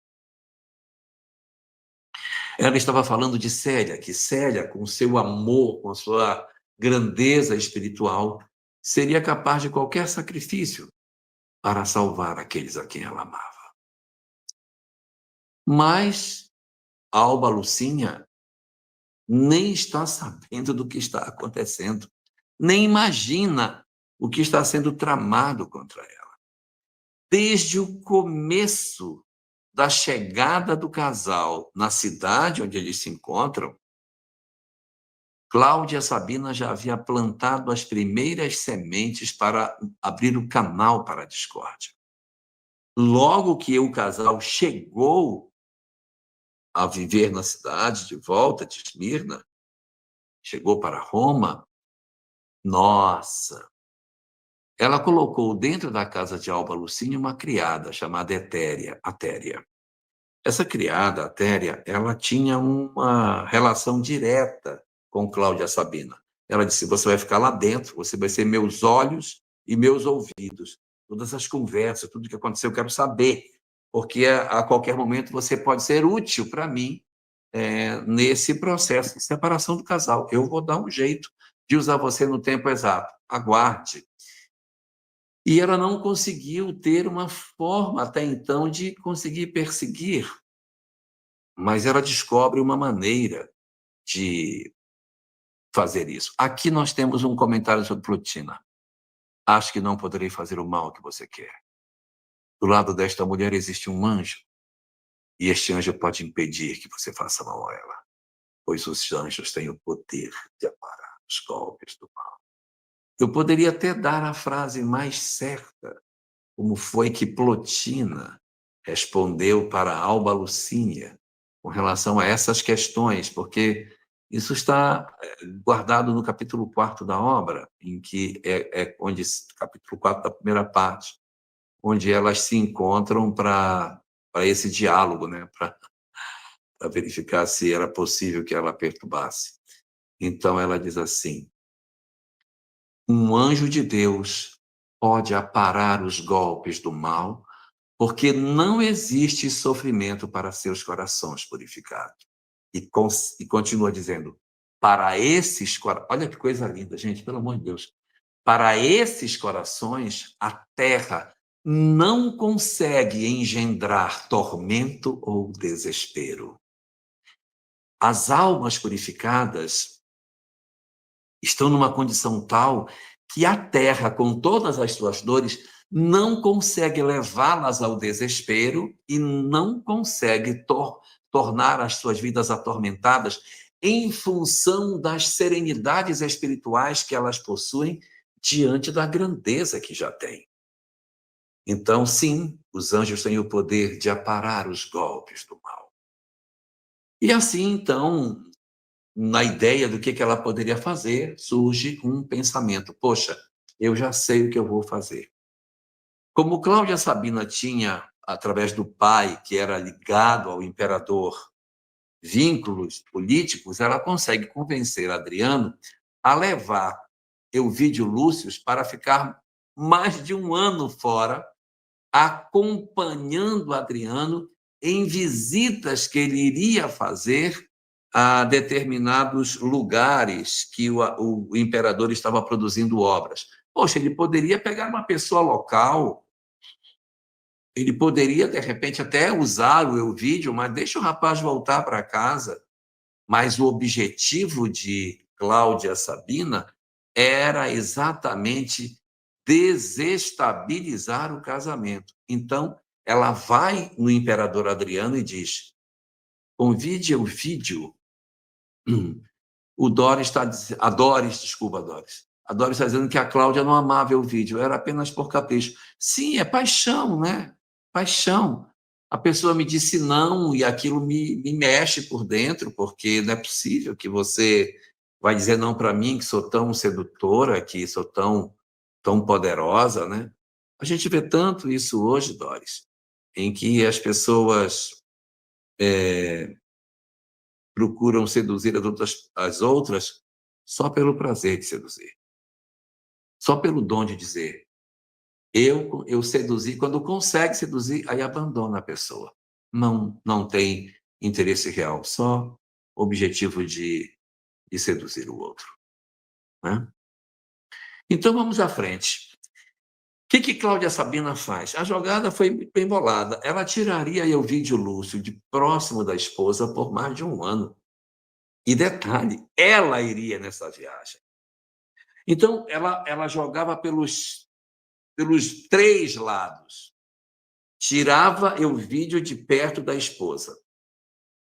Ela estava falando de Célia, que Célia, com seu amor, com sua grandeza espiritual, seria capaz de qualquer sacrifício para salvar aqueles a quem ela amava. Mas Alba Lucínia nem está sabendo do que está acontecendo, nem imagina o que está sendo tramado contra ela. Desde o começo da chegada do casal na cidade onde eles se encontram, Cláudia Sabina já havia plantado as primeiras sementes para abrir o canal para a discórdia. Logo que o casal chegou a viver na cidade, de volta de Esmirna, chegou para Roma, nossa! Ela colocou dentro da casa de Alba Lucínia uma criada chamada Atéria. Essa criada, Atéria, ela tinha uma relação direta com Cláudia Sabina. Ela disse: você vai ficar lá dentro, você vai ser meus olhos e meus ouvidos. Todas as conversas, tudo que aconteceu, eu quero saber, porque a qualquer momento você pode ser útil para mim nesse processo de separação do casal. Eu vou dar um jeito de usar você no tempo exato. Aguarde. E ela não conseguiu ter uma forma até então de conseguir perseguir, mas ela descobre uma maneira de fazer isso. Aqui nós temos um comentário sobre Plotina. Acho que não poderei fazer o mal que você quer. Do lado desta mulher existe um anjo, e este anjo pode impedir que você faça mal a ela, pois os anjos têm o poder de aparar os golpes do mal. Eu poderia até dar a frase mais certa, como foi que Plotina respondeu para Alba Lucínia com relação a essas questões, porque isso está guardado no capítulo 4 da obra, em que onde capítulo 4 da primeira parte, onde elas se encontram para esse diálogo, né, para verificar se era possível que ela perturbasse. Então ela diz assim: um anjo de Deus pode aparar os golpes do mal, porque não existe sofrimento para seus corações purificados. E continua dizendo: para esses corações, olha que coisa linda, gente, pelo amor de Deus, para esses corações, a terra não consegue engendrar tormento ou desespero. As almas purificadas estão numa condição tal que a terra, com todas as suas dores, não consegue levá-las ao desespero e não consegue tornar as suas vidas atormentadas em função das serenidades espirituais que elas possuem diante da grandeza que já têm. Então, sim, os anjos têm o poder de aparar os golpes do mal. E assim, então, na ideia do que ela poderia fazer, surge um pensamento: poxa, eu já sei o que eu vou fazer. Como Cláudia Sabina tinha, através do pai, que era ligado ao imperador, vínculos políticos, ela consegue convencer Adriano a levar Elvídio Lúcio para ficar mais de um ano fora, acompanhando Adriano em visitas que ele iria fazer a determinados lugares que o imperador estava produzindo obras. Poxa, ele poderia pegar uma pessoa local, ele poderia, de repente, até usar o Elvídio, mas deixa o rapaz voltar para casa. Mas o objetivo de Cláudia Sabina era exatamente desestabilizar o casamento. Então, ela vai no imperador Adriano e diz: convide Elvídio. A Doris está dizendo que a Cláudia não amava Elvídio, era apenas por capricho. Sim, é paixão, né? Paixão. A pessoa me disse não e aquilo me mexe por dentro, porque não é possível que você vai dizer não para mim, que sou tão sedutora, que sou tão poderosa, né? A gente vê tanto isso hoje, Doris, em que as pessoas procuram seduzir as outras só pelo prazer de seduzir, só pelo dom de dizer. Eu seduzi, quando consegue seduzir, aí abandona a pessoa. Não tem interesse real, só objetivo de seduzir o outro. Né? Então, vamos à frente. O que Cláudia Sabina faz? A jogada foi bem bolada. Ela tiraria Elvídio Lúcio de próximo da esposa por mais de 1 ano. E detalhe, ela iria nessa viagem. Então, ela jogava pelos 3 lados. Tirava Elvídio de perto da esposa.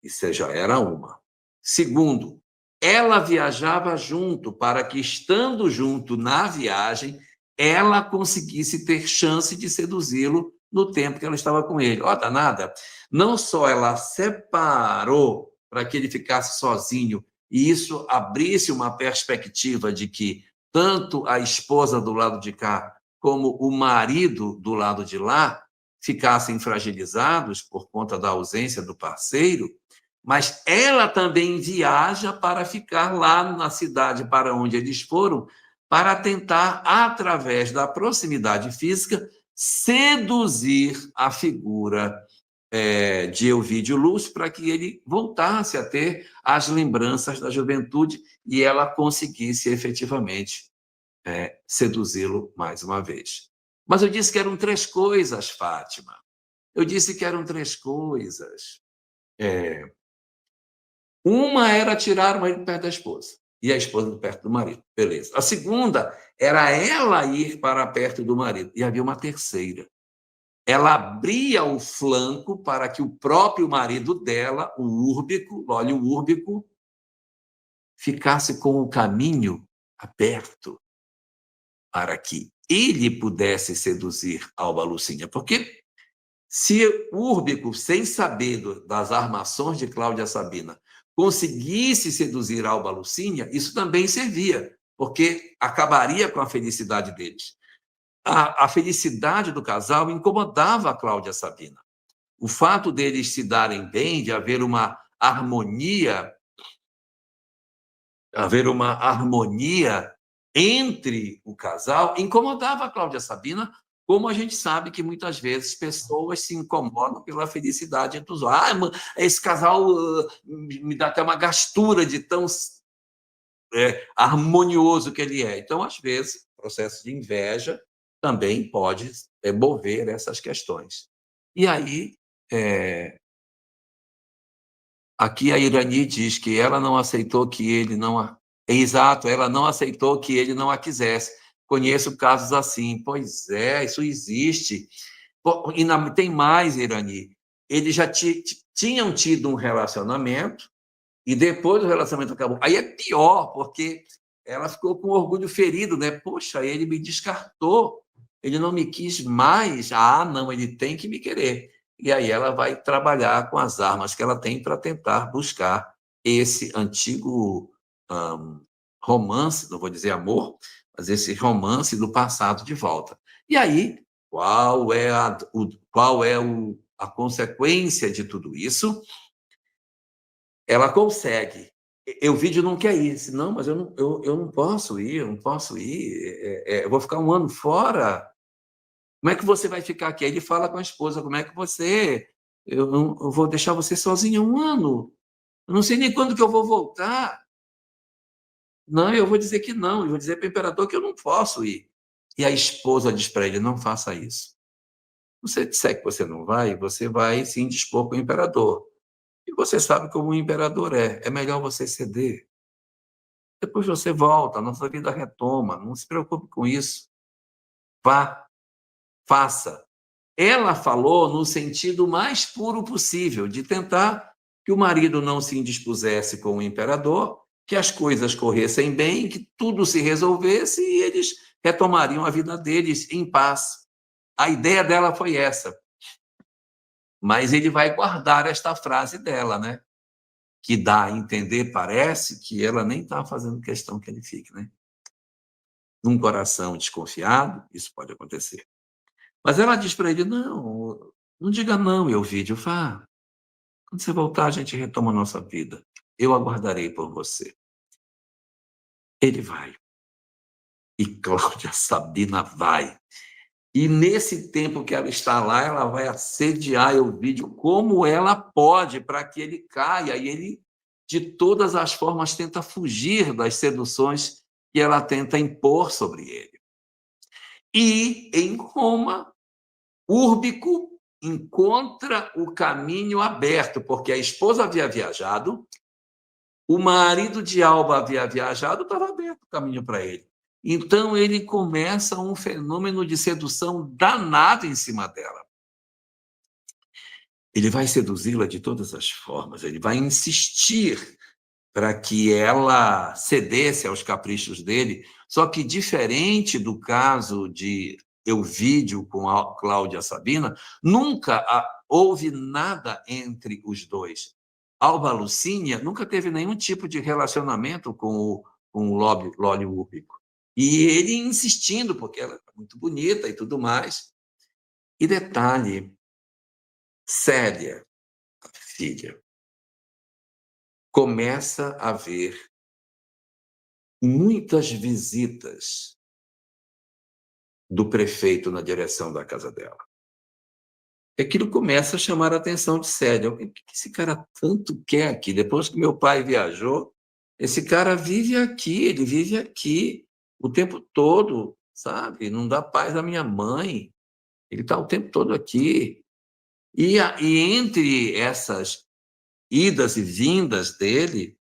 Isso já era uma. Segundo, ela viajava junto para que, estando junto na viagem, ela conseguisse ter chance de seduzi-lo no tempo que ela estava com ele. Ó, danada! Não só ela separou para que ele ficasse sozinho e isso abrisse uma perspectiva de que tanto a esposa do lado de cá como o marido do lado de lá ficassem fragilizados por conta da ausência do parceiro, mas ela também viaja para ficar lá na cidade para onde eles foram, para tentar, através da proximidade física, seduzir a figura de Elvídio Lúcio para que ele voltasse a ter as lembranças da juventude e ela conseguisse efetivamente seduzi-lo mais uma vez. Mas eu disse que eram 3 coisas, Fátima. Eu disse que eram 3 coisas. Uma era tirar o marido perto da esposa e a esposa de perto do marido. Beleza. A segunda era ela ir para perto do marido. E havia uma terceira. Ela abria o flanco para que o próprio marido dela, o Úrbico, olha o Úrbico, ficasse com o caminho aberto para que ele pudesse seduzir Alba Lucinha. Porque se Úrbico, sem saber das armações de Cláudia Sabina, conseguisse seduzir Alba Lucinha, isso também servia, porque acabaria com a felicidade deles. A felicidade do casal incomodava a Cláudia Sabina. O fato deles se darem bem, de haver uma harmonia entre o casal, incomodava a Cláudia Sabina, como a gente sabe que muitas vezes pessoas se incomodam pela felicidade entre os outros. Esse casal me dá até uma gastura de tão harmonioso que ele é. Então, às vezes, o processo de inveja também pode mover essas questões. E aí, aqui a Irani diz que ela não aceitou que ele não... Exato, ela não aceitou que ele não a quisesse. Conheço casos assim. Pois é, isso existe. E tem mais, Irani. Eles já tinham tido um relacionamento e depois o relacionamento acabou. Aí é pior, porque ela ficou com orgulho ferido, né? Poxa, ele me descartou, ele não me quis mais. Não, ele tem que me querer. E aí ela vai trabalhar com as armas que ela tem para tentar buscar esse antigo romance, não vou dizer amor, mas esse romance do passado de volta. E aí, qual é a consequência de tudo isso? Ela consegue. Elvídio não quer ir. Disse, não, mas eu não posso ir, eu vou ficar 1 ano fora. Como é que você vai ficar aqui? Aí ele fala com a esposa, como é que eu vou deixar você sozinha 1 ano. Eu não sei nem quando que eu vou voltar. Não, eu vou dizer que não. Eu vou dizer para o imperador que eu não posso ir. E a esposa diz para ele, não faça isso. Você disser que você não você vai se indispor com o imperador. E você sabe como o imperador é. É melhor você ceder. Depois você volta, a nossa vida retoma. Não se preocupe com isso. Vá, faça. Ela falou no sentido mais puro possível, de tentar que o marido não se indispusesse com o imperador, que as coisas corressem bem, que tudo se resolvesse e eles retomariam a vida deles em paz. A ideia dela foi essa. Mas ele vai guardar esta frase dela, né? Que dá a entender, parece, que ela nem está fazendo questão que ele fique, né? Num coração desconfiado, isso pode acontecer. Mas ela diz para ele, não, não diga não, Elvídio, vá. Quando você voltar, a gente retoma a nossa vida. Eu aguardarei por você. Ele vai. E Cláudia Sabina vai. E nesse tempo que ela está lá, ela vai assediar Elvídio como ela pode para que ele caia. E ele, de todas as formas, tenta fugir das seduções que ela tenta impor sobre ele. E em Roma, Úrbico encontra o caminho aberto, porque a esposa havia viajado, o marido de Alba havia viajado, estava aberto o caminho para ele. Então, ele começa um fenômeno de sedução danado em cima dela. Ele vai seduzi-la de todas as formas, ele vai insistir para que ela cedesse aos caprichos dele, só que diferente do caso de Elvídio com a Cláudia Sabina, nunca houve nada entre os dois. Alba Lucínia nunca teve nenhum tipo de relacionamento com o Lólio Úrbico. E ele insistindo, porque ela é muito bonita e tudo mais. E detalhe, Célia, a filha, começa a ver muitas visitas do prefeito na direção da casa dela. Aquilo começa a chamar a atenção de Célia. O que esse cara tanto quer aqui? Depois que meu pai viajou, esse cara vive aqui, ele vive aqui o tempo todo, sabe? Não dá paz à minha mãe. Ele está o tempo todo aqui. E entre essas idas e vindas dele,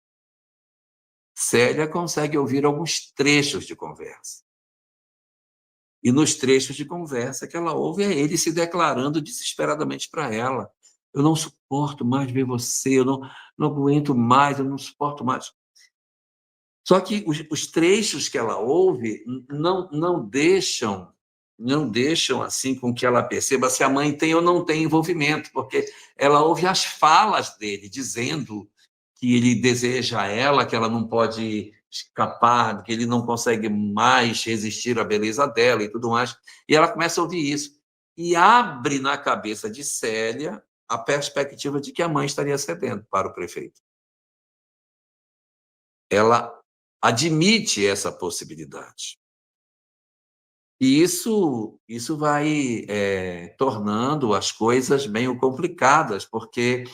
Célia consegue ouvir alguns trechos de conversa. E nos trechos de conversa que ela ouve é ele se declarando desesperadamente para ela. Eu não suporto mais ver você, eu não aguento mais, eu não suporto mais. Só que os trechos que ela ouve não deixam assim com que ela perceba se a mãe tem ou não tem envolvimento, porque ela ouve as falas dele dizendo que ele deseja ela, que ela não pode escapar, que ele não consegue mais resistir à beleza dela e tudo mais. E ela começa a ouvir isso. E abre na cabeça de Célia a perspectiva de que a mãe estaria cedendo para o prefeito. Ela admite essa possibilidade. E isso vai tornando as coisas meio complicadas, porque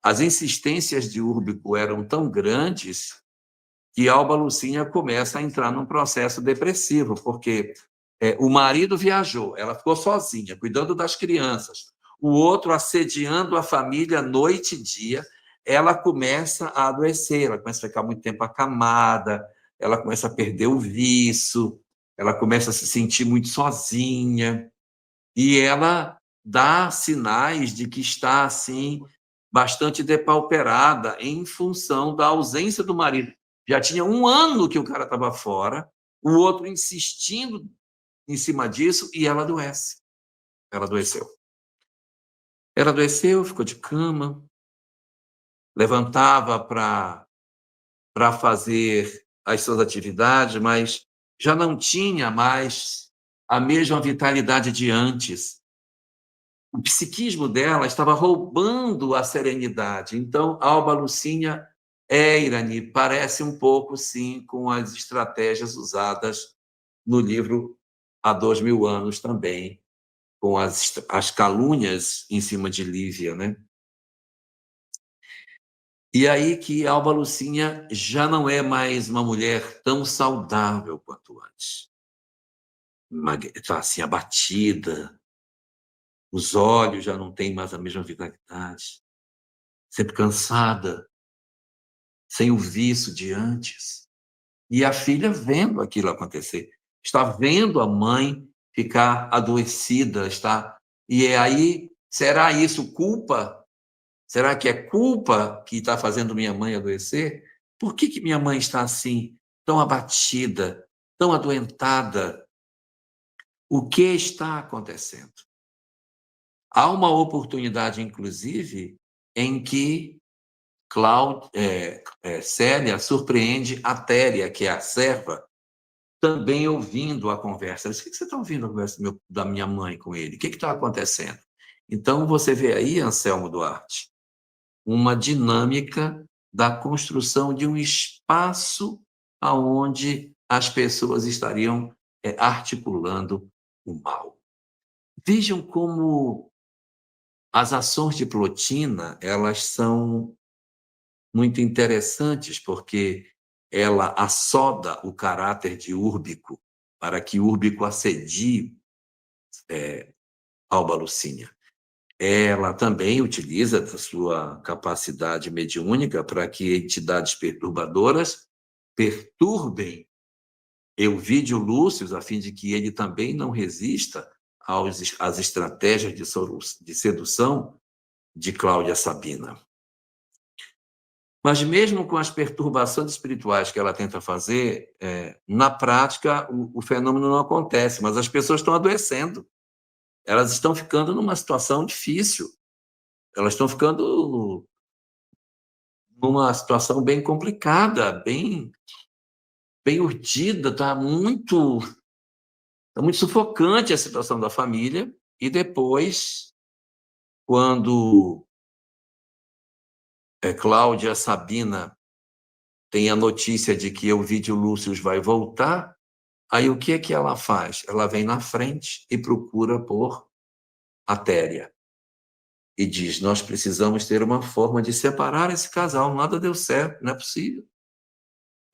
as insistências de Úrbico eram tão grandes que Alba Lucínia começa a entrar num processo depressivo, porque o marido viajou, ela ficou sozinha, cuidando das crianças, o outro assediando a família noite e dia, ela começa a adoecer, ela começa a ficar muito tempo acamada, ela começa a perder o viço, ela começa a se sentir muito sozinha, e ela dá sinais de que está, assim, bastante depauperada em função da ausência do marido. Já tinha 1 ano que o cara estava fora, o outro insistindo em cima disso, e ela adoece. Ela adoeceu. Ela adoeceu, ficou de cama, levantava para fazer as suas atividades, mas já não tinha mais a mesma vitalidade de antes. O psiquismo dela estava roubando a serenidade. Então, Alba Lucínia Irani parece um pouco, sim, com as estratégias usadas no livro Há 2000 anos também, com as calúnias em cima de Lívia, né? E aí que Alba Lucinha já não é mais uma mulher tão saudável quanto antes. Está assim, abatida, os olhos já não têm mais a mesma vitalidade, sempre cansada, sem o vício de antes. E a filha vendo aquilo acontecer, está vendo a mãe ficar adoecida, está. E aí, será isso culpa? Será que é culpa que está fazendo minha mãe adoecer? Por que minha mãe está assim, tão abatida, tão adoentada? O que está acontecendo? Há uma oportunidade, inclusive, em que Célia surpreende a Téria, que é a serva, também ouvindo a conversa. Ela diz, o que você está ouvindo a conversa da minha mãe com ele? O que está acontecendo? Então, você vê aí, Anselmo Duarte, uma dinâmica da construção de um espaço aonde as pessoas estariam articulando o mal. Vejam como as ações de Plotina, elas são muito interessantes, porque ela assoda o caráter de Úrbico para que Úrbico assedie Alba Lucínia. Ela também utiliza da sua capacidade mediúnica para que entidades perturbadoras perturbem Euvídio Lúcio, a fim de que ele também não resista às estratégias de sedução de Cláudia Sabina. Mas mesmo com as perturbações espirituais que ela tenta fazer, na prática o fenômeno não acontece, mas as pessoas estão adoecendo. Elas estão ficando numa situação difícil. Elas estão ficando numa situação bem complicada, bem urdida, está muito sufocante a situação da família. E depois, quando Cláudia Sabina tem a notícia de que Euvídio Lúcio vai voltar, aí o que é que ela faz? Ela vem na frente e procura por Atéria. E diz, nós precisamos ter uma forma de separar esse casal, nada deu certo, não é possível.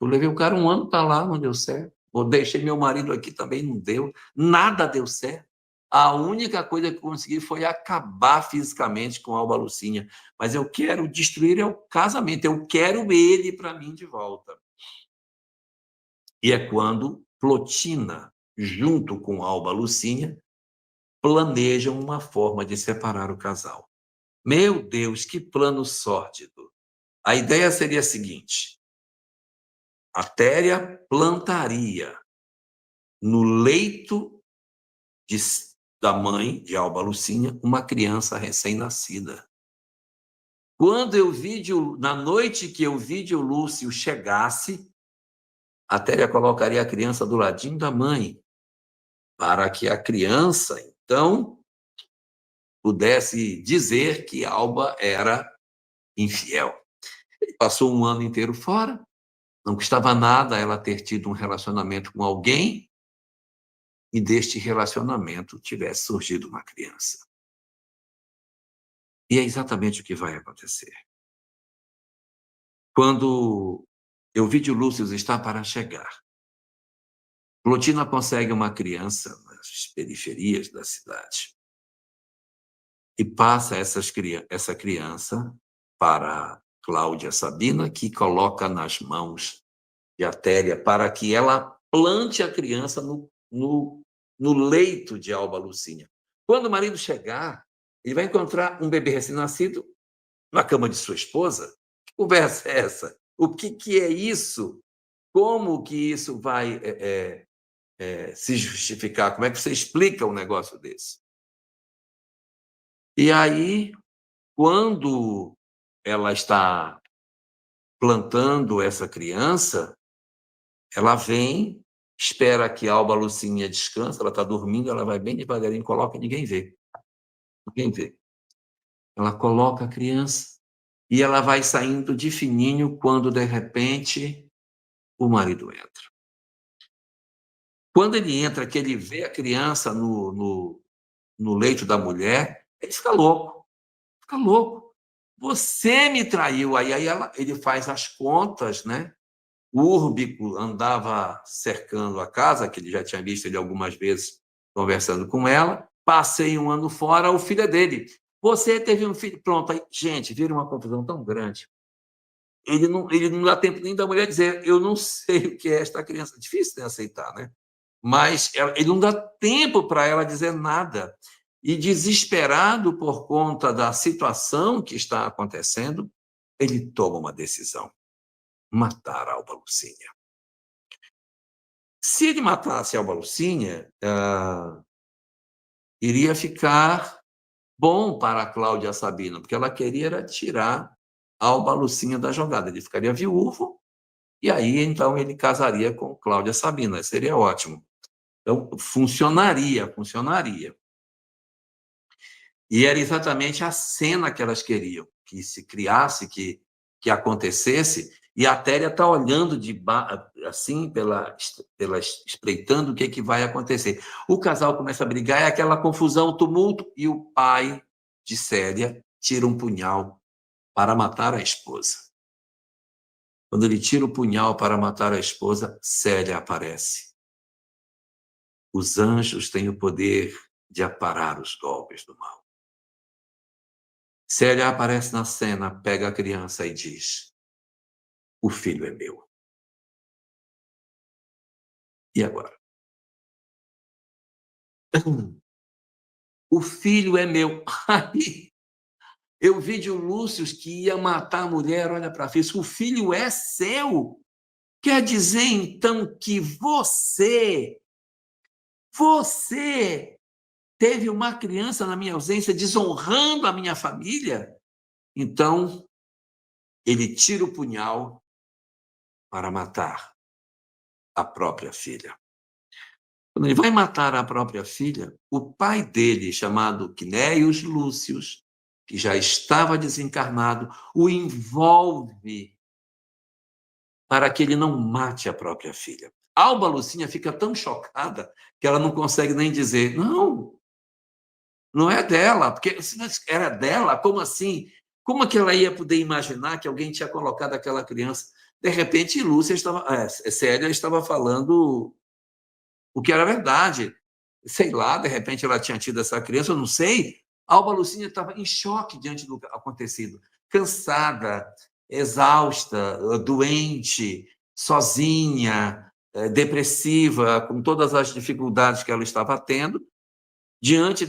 Eu levei o cara 1 ano para lá, não deu certo. Eu deixei meu marido aqui, também não deu. Nada deu certo. A única coisa que eu consegui foi acabar fisicamente com Alba Lucinha. Mas eu quero destruir o casamento, eu quero ele para mim de volta. E é quando Plotina, junto com Alba Lucinha, planejam uma forma de separar o casal. Meu Deus, que plano sórdido! A ideia seria a seguinte: a Téria plantaria no leito da mãe de Alba Lucinha uma criança recém-nascida. Na noite que Euvídio Lúcio chegasse, a Téria colocaria a criança do ladinho da mãe, para que a criança, então, pudesse dizer que Alba era infiel. Ele passou 1 ano inteiro fora, não custava nada ela ter tido um relacionamento com alguém e deste relacionamento tivesse surgido uma criança. E é exatamente o que vai acontecer. Quando Euvídio Lúcio está para chegar, Plotina consegue uma criança nas periferias da cidade e passa essa criança para Cláudia Sabina, que coloca nas mãos de Atéria para que ela plante a criança no leito de Alba Lucínia. Quando o marido chegar, ele vai encontrar um bebê recém-nascido na cama de sua esposa. Que conversa é essa? O que é isso? Como que isso vai se justificar? Como é que você explica um negócio desse? E aí, quando ela está plantando essa criança, ela vem, espera que a Alba Lucinha descanse, ela está dormindo, ela vai bem devagarinho, coloca e ninguém vê. Ninguém vê. Ela coloca a criança e ela vai saindo de fininho quando, de repente, o marido entra. Quando ele entra, que ele vê a criança no leito da mulher, ele fica louco. Fica louco. Você me traiu. Aí ele faz as contas, né? O Úrbico andava cercando a casa, que ele já tinha visto ele algumas vezes conversando com ela. Passei um ano fora, o filho é dele. Você teve um filho. Pronto, aí, gente, vira uma confusão tão grande. Ele não dá tempo nem da mulher dizer, eu não sei o que é esta criança. Difícil de aceitar, né? Mas ele não dá tempo para ela dizer nada. E desesperado por conta da situação que está acontecendo, ele toma uma decisão: matar a Alba Lucínia. Se ele matasse a Alba Lucínia, iria ficar bom para a Cláudia Sabina, porque ela queria era tirar a Alba Lucínia da jogada. Ele ficaria viúvo, e aí, então, ele casaria com Cláudia Sabina. Seria ótimo. Então, funcionaria. E era exatamente a cena que elas queriam, que se criasse, que acontecesse, e a Téria está olhando assim, espreitando o que vai acontecer. O casal começa a brigar, é aquela confusão, tumulto, e o pai de Célia tira um punhal para matar a esposa. Quando ele tira o punhal para matar a esposa, Célia aparece. Os anjos têm o poder de aparar os golpes do mal. Célia aparece na cena, pega a criança e diz: o filho é meu. E agora? O filho é meu. Aí, eu vi de um Lúcio que ia matar a mulher, olha para frente, o filho é seu. Quer dizer, então, que você teve uma criança na minha ausência, desonrando a minha família? Então, ele tira o punhal para matar a própria filha. Quando ele vai matar a própria filha, o pai dele, chamado Quinéios Lúcius, que já estava desencarnado, o envolve para que ele não mate a própria filha. Alba Lucínia fica tão chocada que ela não consegue nem dizer, não é dela, porque se era dela, como assim? Como é que ela ia poder imaginar que alguém tinha colocado aquela criança? De repente, Célia estava falando o que era verdade. Sei lá, de repente ela tinha tido essa criança, eu não sei. Alba Lucínia estava em choque diante do acontecido, cansada, exausta, doente, sozinha, depressiva, com todas as dificuldades que ela estava tendo. Diante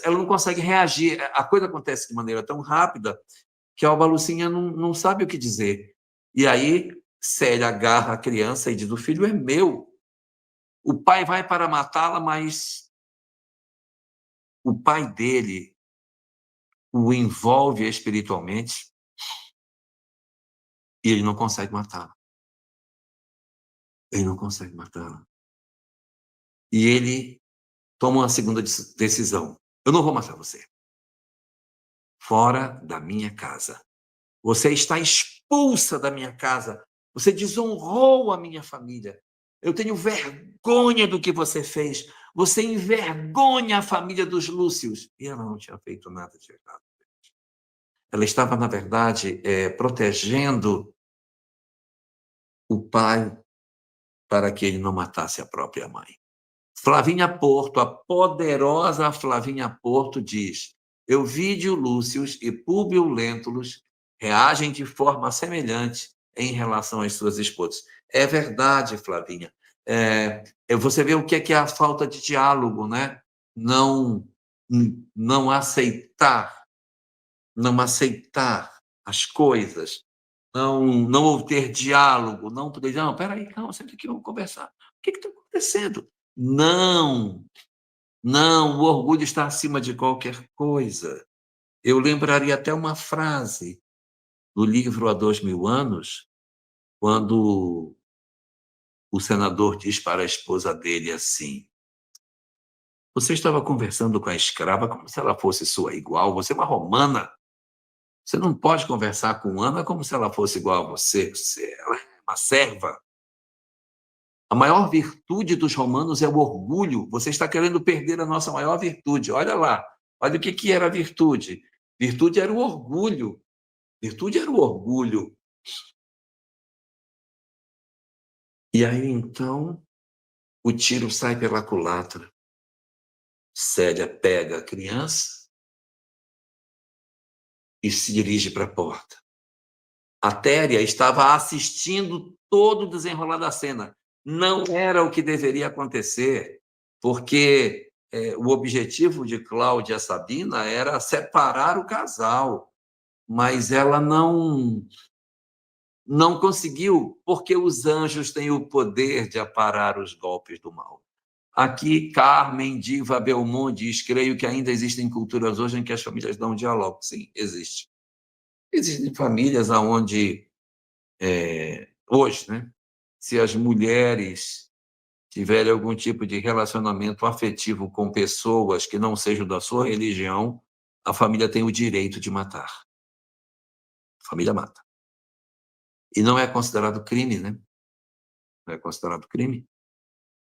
ela não consegue reagir. A coisa acontece de maneira tão rápida que a Alba Lucínia não sabe o que dizer. E aí, Célia agarra a criança e diz: o filho é meu. O pai vai para matá-la, mas o pai dele o envolve espiritualmente e ele não consegue matá-la. Ele não consegue matá-la. E ele toma uma segunda decisão: eu não vou matar você. Fora da minha casa. Você está expulsa da minha casa. Você desonrou a minha família. Eu tenho vergonha do que você fez. Você envergonha a família dos Lúcios. E ela não tinha feito nada de errado. Ela estava, na verdade, protegendo o pai para que ele não matasse a própria mãe. Flavinha Porto, a poderosa Flavinha Porto, diz: Euvídio Lúcius e Públio Lentulus reagem de forma semelhante em relação às suas esposas. É verdade, Flavinha. Você vê o que é a falta de diálogo, né? Não aceitar as coisas, não ter diálogo, não poder dizer, peraí, calma, senta aqui, vamos conversar. O que está acontecendo? Não, o orgulho está acima de qualquer coisa. Eu lembraria até uma frase do livro Há 2000 anos, quando o senador diz para a esposa dele assim: você estava conversando com a escrava como se ela fosse sua igual, você é uma romana. Você não pode conversar com Ana como se ela fosse igual a você. Ela é uma serva. A maior virtude dos romanos é o orgulho. Você está querendo perder a nossa maior virtude. Olha lá. Olha o que era a virtude. Virtude era o orgulho. Virtude era o orgulho. E aí, então, o tiro sai pela culatra. Célia pega a criança e se dirige para a porta. A Téria estava assistindo todo o desenrolar da cena. Não era o que deveria acontecer, porque o objetivo de Cláudia Sabina era separar o casal, mas ela não conseguiu, porque os anjos têm o poder de aparar os golpes do mal. Aqui, Carmen Diva Belmont diz: creio que ainda existem culturas hoje em que as famílias não dialogam. Sim, existe. Existem famílias onde, hoje, né, se as mulheres tiverem algum tipo de relacionamento afetivo com pessoas que não sejam da sua religião, a família tem o direito de matar. A família mata. E não é considerado crime, né? Não é considerado crime,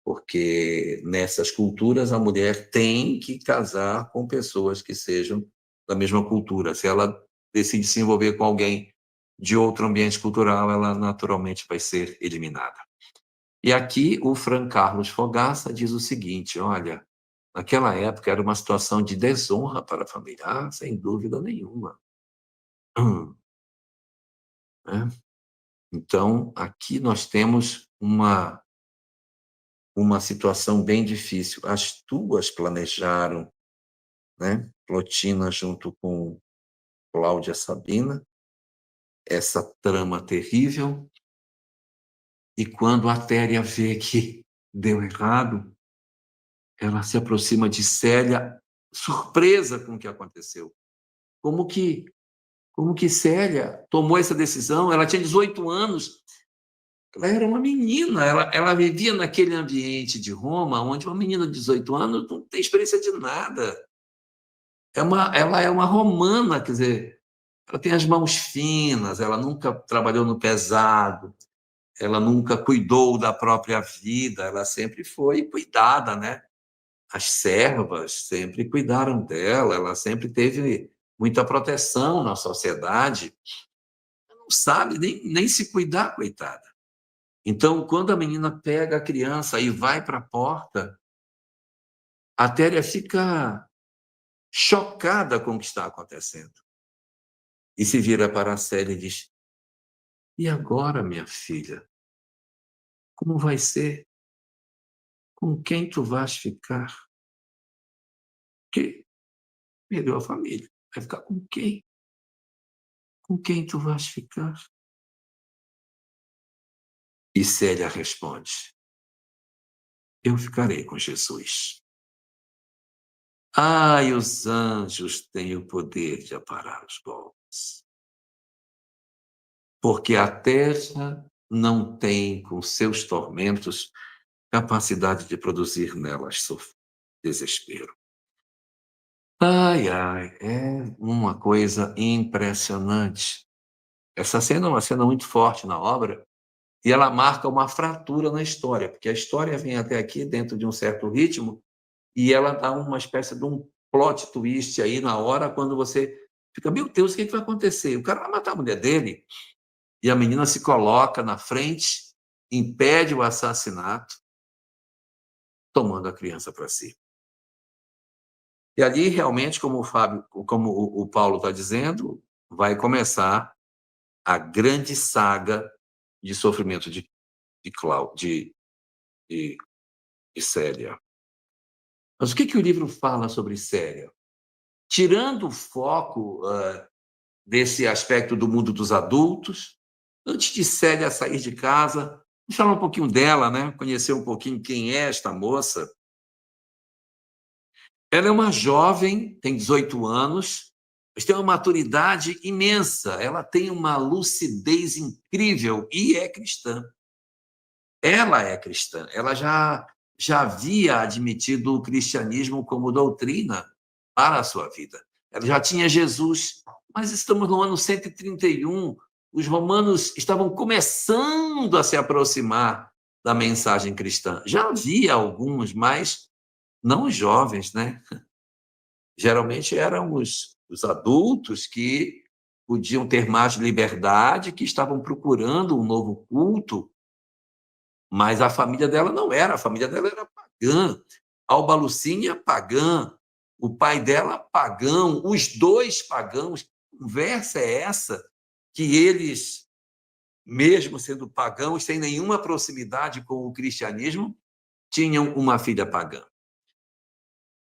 porque nessas culturas a mulher tem que casar com pessoas que sejam da mesma cultura. Se ela decide se envolver com alguém de outro ambiente cultural, ela naturalmente vai ser eliminada. E aqui o Fran Carlos Fogaça diz o seguinte: olha, naquela época era uma situação de desonra para a família. Ah, sem dúvida nenhuma. Né? Então, aqui nós temos uma situação bem difícil. As duas planejaram, né? Plotina junto com Cláudia Sabina, essa trama terrível. E quando a Téria vê que deu errado, ela se aproxima de Célia, surpresa com o que aconteceu. Como que Célia tomou essa decisão? Ela tinha 18 anos, ela era uma menina, ela vivia naquele ambiente de Roma, onde uma menina de 18 anos não tem experiência de nada. Ela é uma romana, quer dizer, ela tem as mãos finas, ela nunca trabalhou no pesado, ela nunca cuidou da própria vida, ela sempre foi cuidada, né? As servas sempre cuidaram dela, ela sempre teve muita proteção na sociedade. Ela não sabe nem se cuidar, coitada. Então, quando a menina pega a criança e vai para a porta, a Téria fica chocada com o que está acontecendo. E se vira para a Célia e diz: e agora, minha filha? Como vai ser? Com quem tu vais ficar? Que perdeu a família. Vai ficar com quem? Com quem tu vais ficar? E Célia responde: eu ficarei com Jesus. Ai, os anjos têm o poder de aparar os golpes. Porque a terra não tem, com seus tormentos, capacidade de produzir nelas desespero. Ai, ai, é uma coisa impressionante. Essa cena é uma cena muito forte na obra, e ela marca uma fratura na história, porque a história vem até aqui dentro de um certo ritmo, e ela dá uma espécie de um plot twist aí na hora, quando você fica: meu Deus, o que vai acontecer? O cara vai matar a mulher dele, e a menina se coloca na frente, impede o assassinato, tomando a criança para si. E ali, realmente, como o Paulo está dizendo, vai começar a grande saga de sofrimento de Célia. Mas o que o livro fala sobre Célia? Tirando o foco desse aspecto do mundo dos adultos, antes de Célia sair de casa, vamos falar um pouquinho dela, né? Conhecer um pouquinho quem é esta moça. Ela é uma jovem, tem 18 anos, mas tem uma maturidade imensa. Ela tem uma lucidez incrível e é cristã. Ela é cristã. Ela já havia admitido o cristianismo como doutrina para a sua vida. Ela já tinha Jesus, mas estamos no ano 131. Os romanos estavam começando a se aproximar da mensagem cristã. Já havia alguns, mas não os jovens, né? Geralmente eram os os adultos que podiam ter mais liberdade, que estavam procurando um novo culto, mas a família dela não era, a família dela era pagã. Alba Lucínia, pagã. O pai dela, pagão. Os dois pagãos. Que conversa é essa que eles, mesmo sendo pagãos, sem nenhuma proximidade com o cristianismo, tinham uma filha pagã?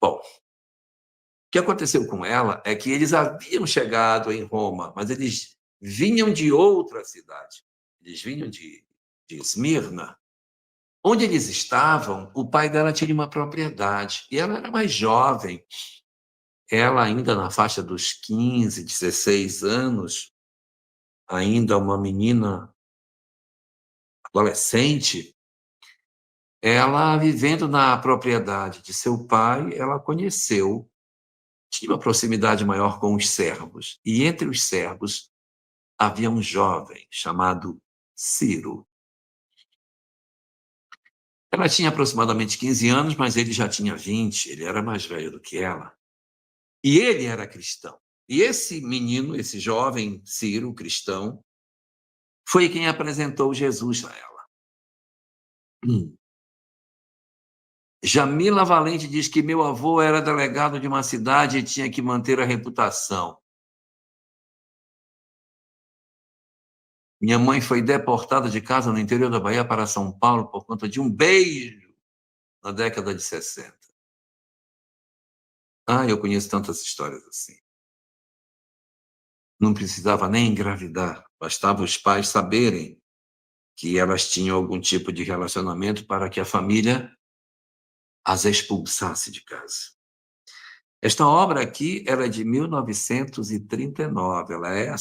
Bom, o que aconteceu com ela é que eles haviam chegado em Roma, mas eles vinham de outra cidade. Eles vinham de Esmirna. Onde eles estavam, o pai dela tinha uma propriedade, e ela era mais jovem. Ela ainda na faixa dos 15, 16 anos, ainda uma menina adolescente, ela vivendo na propriedade de seu pai, ela conheceu, tinha uma proximidade maior com os servos, e entre os servos havia um jovem chamado Ciro. Ela tinha aproximadamente 15 anos, mas ele já tinha 20, ele era mais velho do que ela. E ele era cristão. E esse menino, esse jovem Ciro, cristão, foi quem apresentou Jesus a ela. Jamila Valente diz que meu avô era delegado de uma cidade e tinha que manter a reputação. Minha mãe foi deportada de casa no interior da Bahia para São Paulo por conta de um beijo na década de 60. Eu conheço tantas histórias assim. Não precisava nem engravidar, bastava os pais saberem que elas tinham algum tipo de relacionamento para que a família as expulsasse de casa. Esta obra aqui era de 1939, ela é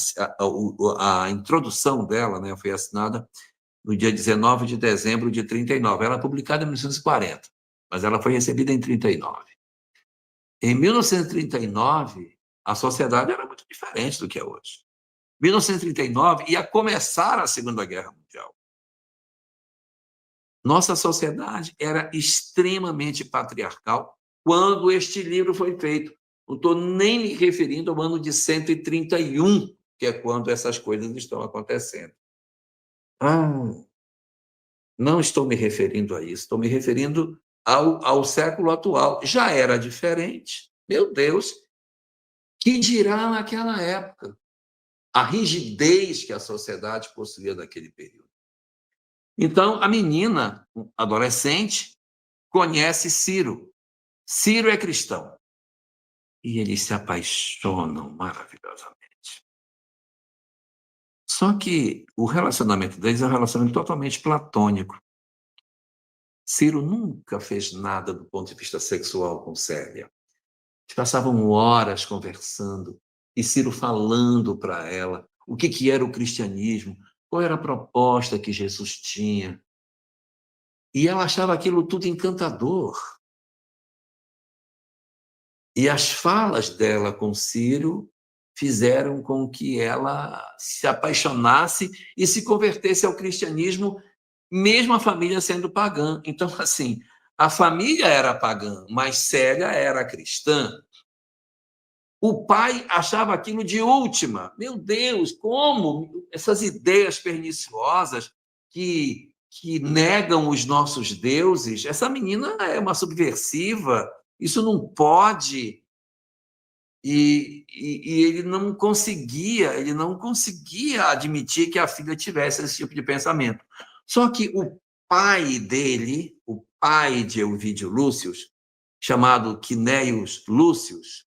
a introdução dela, né, foi assinada no dia 19 de dezembro de 39. Ela é publicada em 1940, mas ela foi recebida em 39. Em 1939, a sociedade era muito diferente do que é hoje. 1939 ia começar a Segunda Guerra Mundial. Nossa sociedade era extremamente patriarcal quando este livro foi feito. Não estou nem me referindo ao ano de 131, que é quando essas coisas estão acontecendo. Não estou me referindo a isso, estou me referindo ao século atual. Já era diferente. Meu Deus, que dirá naquela época? A rigidez que a sociedade possuía naquele período. Então, a menina, adolescente, conhece Ciro. Ciro é cristão. E eles se apaixonam maravilhosamente. Só que o relacionamento deles é um relacionamento totalmente platônico. Ciro nunca fez nada do ponto de vista sexual com Célia. Eles passavam horas conversando, e Ciro falando para ela o que era o cristianismo, qual era a proposta que Jesus tinha. E ela achava aquilo tudo encantador. E as falas dela com Ciro fizeram com que ela se apaixonasse e se convertesse ao cristianismo, mesmo a família sendo pagã. Então, assim, a família era pagã, mas Célia era cristã. O pai achava aquilo de última. Meu Deus, como essas ideias perniciosas que negam os nossos deuses. Essa menina é uma subversiva, isso não pode. E ele não conseguia admitir que a filha tivesse esse tipo de pensamento. Só que o pai dele, o pai de Elvídio Lúcius, chamado Quinéius Lúcius,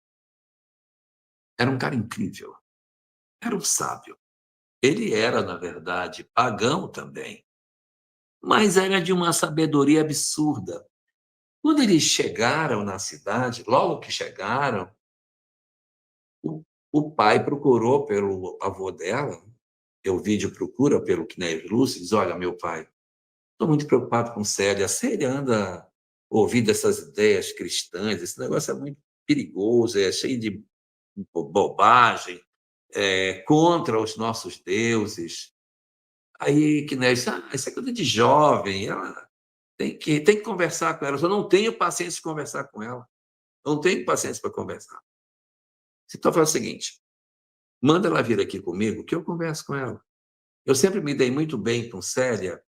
era um cara incrível, era um sábio. Ele era, na verdade, pagão também, mas era de uma sabedoria absurda. Quando eles chegaram na cidade, logo que chegaram, o pai procurou pelo avô dela, Elvídio procura pelo Quinéius Lúcius, diz: olha, meu pai, estou muito preocupado com Célia. Célia anda ouvindo essas ideias cristãs, esse negócio é muito perigoso, é cheio de bobagem, contra os nossos deuses. Aí Quinéius disse: isso é coisa de jovem, ela tem que conversar com ela. Eu não tenho paciência de conversar com ela. Não tenho paciência para conversar. Então faz o seguinte, manda ela vir aqui comigo que eu converso com ela. Eu sempre me dei muito bem com Célia,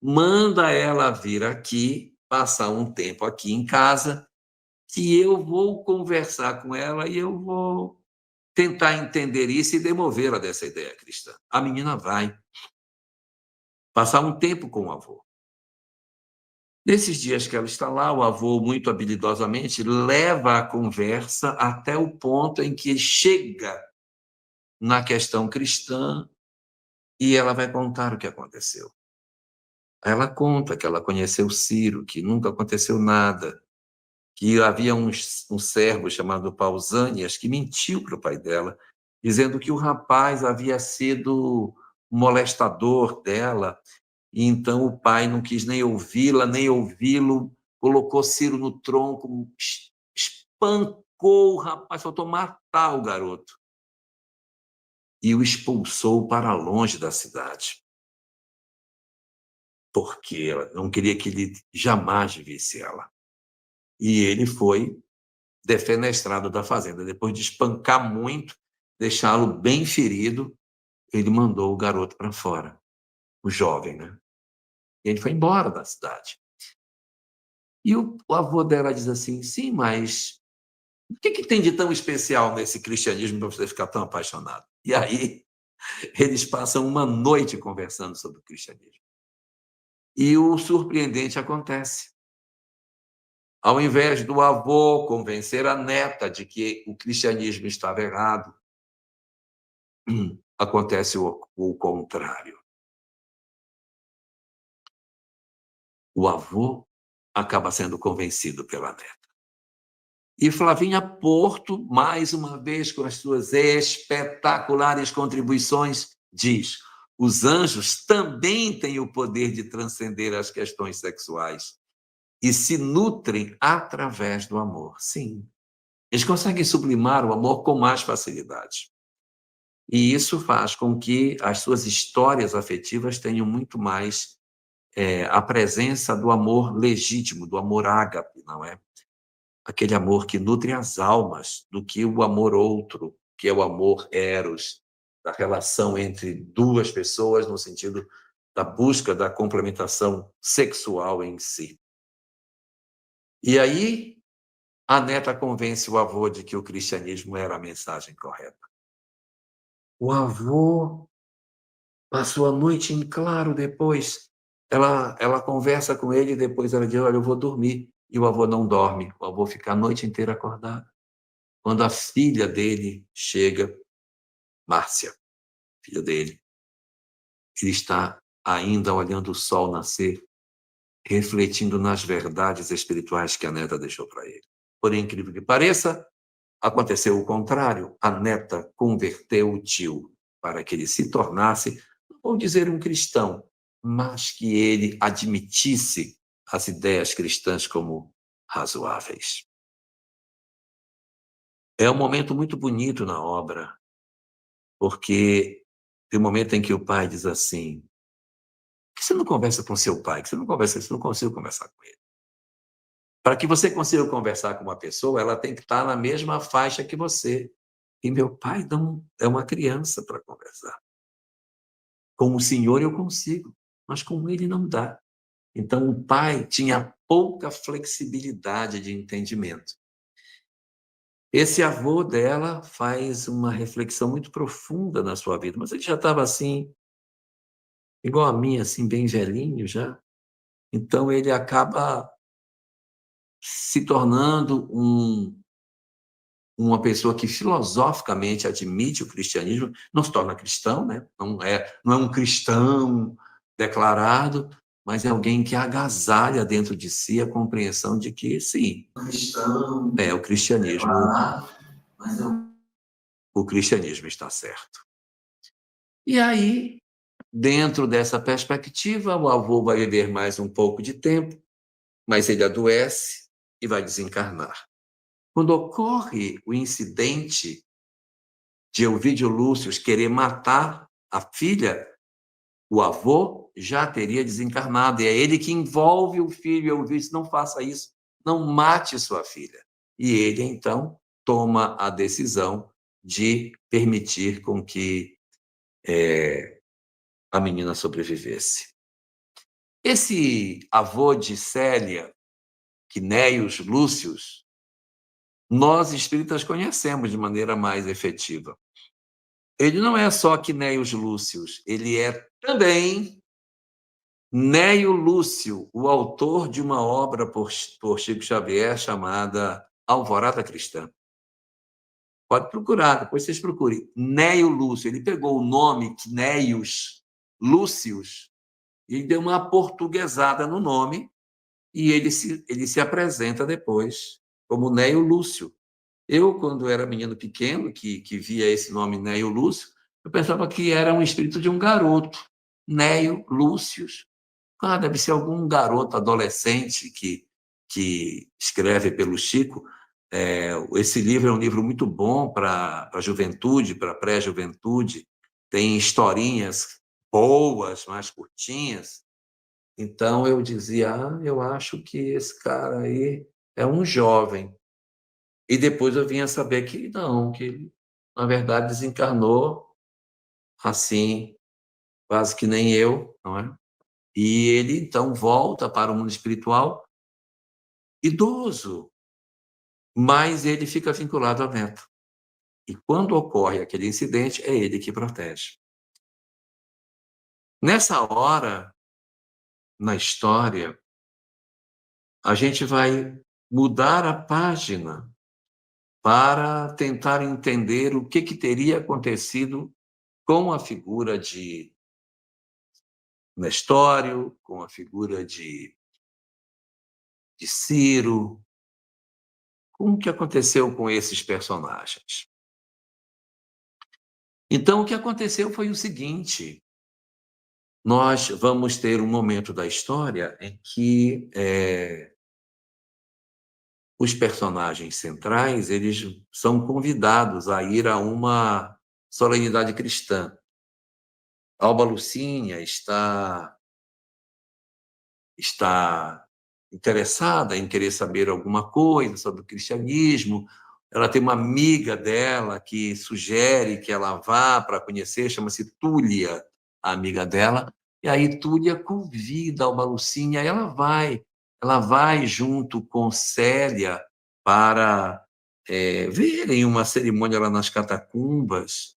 manda ela vir aqui, passar um tempo aqui em casa, que eu vou conversar com ela e eu vou tentar entender isso e demovê-la dessa ideia cristã. A menina vai passar um tempo com o avô. Nesses dias que ela está lá, o avô, muito habilidosamente, leva a conversa até o ponto em que chega na questão cristã e ela vai contar o que aconteceu. Ela conta que ela conheceu Ciro, que nunca aconteceu nada, que havia um servo chamado Pausânias que mentiu para o pai dela, dizendo que o rapaz havia sido molestador dela, e então o pai não quis nem ouvi-la, nem ouvi-lo, colocou Ciro no tronco, espancou o rapaz, faltou matar o garoto, e o expulsou para longe da cidade, porque ela não queria que ele jamais visse ela. E ele foi defenestrado da fazenda. Depois de espancar muito, deixá-lo bem ferido, ele mandou o garoto para fora, o jovem, né? E ele foi embora da cidade. E o avô dela diz assim, sim, mas o que tem de tão especial nesse cristianismo para você ficar tão apaixonado? E aí, eles passam uma noite conversando sobre o cristianismo. E o surpreendente acontece. Ao invés do avô convencer a neta de que o cristianismo estava errado, acontece o contrário. O avô acaba sendo convencido pela neta. E Flavinha Porto, mais uma vez com as suas espetaculares contribuições, diz: os anjos também têm o poder de transcender as questões sexuais e se nutrem através do amor. Sim, eles conseguem sublimar o amor com mais facilidade. E isso faz com que as suas histórias afetivas tenham muito mais a presença do amor legítimo, do amor ágape, não é? Aquele amor que nutre as almas, do que o amor outro, que é o amor eros, da relação entre duas pessoas no sentido da busca da complementação sexual em si. E aí, a neta convence o avô de que o cristianismo era a mensagem correta. O avô passou a noite em claro depois. Ela conversa com ele e depois ela diz, olha, eu vou dormir. E o avô não dorme, o avô fica a noite inteira acordado. Quando a filha dele chega, Márcia, filha dele, ele está ainda olhando o sol nascer, refletindo nas verdades espirituais que a neta deixou para ele. Porém, incrível que pareça, aconteceu o contrário. A neta converteu o tio para que ele se tornasse, não vou dizer um cristão, mas que ele admitisse as ideias cristãs como razoáveis. É um momento muito bonito na obra, porque tem um momento em que o pai diz assim, por que você não conversa com seu pai? Que você não consigo conversar com ele. Para que você consiga conversar com uma pessoa, ela tem que estar na mesma faixa que você. E meu pai não é uma criança para conversar. Com o senhor eu consigo, mas com ele não dá. Então o pai tinha pouca flexibilidade de entendimento. Esse avô dela faz uma reflexão muito profunda na sua vida, mas ele já estava assim, igual a mim, assim, bem velhinho já. Então ele acaba se tornando uma pessoa que filosoficamente admite o cristianismo, não se torna cristão, né? Não é um cristão declarado, mas é alguém que agasalha dentro de si a compreensão de que, sim, o cristianismo, o cristianismo está certo. E aí, dentro dessa perspectiva, o avô vai viver mais um pouco de tempo, mas ele adoece e vai desencarnar. Quando ocorre o incidente de Ovídio Lúcio querer matar a filha, o avô já teria desencarnado. E é ele que envolve o filho. E Ovídio diz, não faça isso, não mate sua filha. E ele, então, toma a decisão de permitir com que a menina sobrevivesse. Esse avô de Célia, Quinéios Lúcius, nós espíritas conhecemos de maneira mais efetiva. Ele não é só Quinéios Lúcius, ele é também Néio Lúcio, o autor de uma obra por Chico Xavier chamada Alvorada Cristã. Pode procurar, depois vocês procurem. Néio Lúcio, ele pegou o nome Quinéios Lúcius e deu uma aportuguesada no nome, e ele se apresenta depois como Néio Lúcio. Eu, quando era menino pequeno, que via esse nome Néio Lúcio, eu pensava que era um espírito de um garoto, Néio Lúcius. Deve ser algum garoto adolescente que escreve pelo Chico. Esse livro é um livro muito bom para a juventude, para a pré-juventude. Tem historinhas boas, mais curtinhas. Então, eu dizia, eu acho que esse cara aí é um jovem. E depois eu vinha saber que não, que ele, na verdade, desencarnou assim, quase que nem eu, não é? E ele, então, volta para o mundo espiritual idoso, mas ele fica vinculado ao neto. E quando ocorre aquele incidente, é ele que protege. Nessa hora, na história, a gente vai mudar a página para tentar entender o que teria acontecido com a figura de Nestório, com a figura de Ciro, como que aconteceu com esses personagens. Então, o que aconteceu foi o seguinte: nós vamos ter um momento da história em que os personagens centrais eles são convidados a ir a uma solenidade cristã. Alba Lucínia está interessada em querer saber alguma coisa sobre o cristianismo. Ela tem uma amiga dela que sugere que ela vá para conhecer, chama-se Túlia, a amiga dela, e aí Túlia convida Alba Lucínia, ela vai junto com Célia para verem uma cerimônia lá nas catacumbas,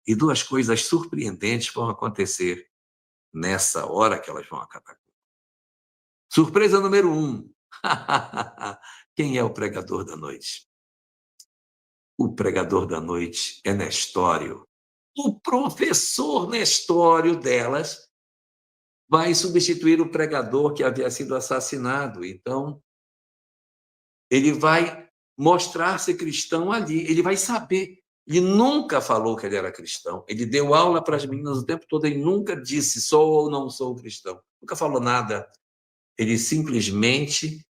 e duas coisas surpreendentes vão acontecer nessa hora que elas vão à catacumba. Surpresa número 1. Quem é o pregador da noite? O pregador da noite é Nestório. O professor Nestório delas vai substituir o pregador que havia sido assassinado. Então, ele vai mostrar-se cristão ali, ele vai saber. Ele nunca falou que ele era cristão. Ele deu aula para as meninas o tempo todo, ele nunca disse sou ou não sou cristão. Nunca falou nada. Ele simplesmente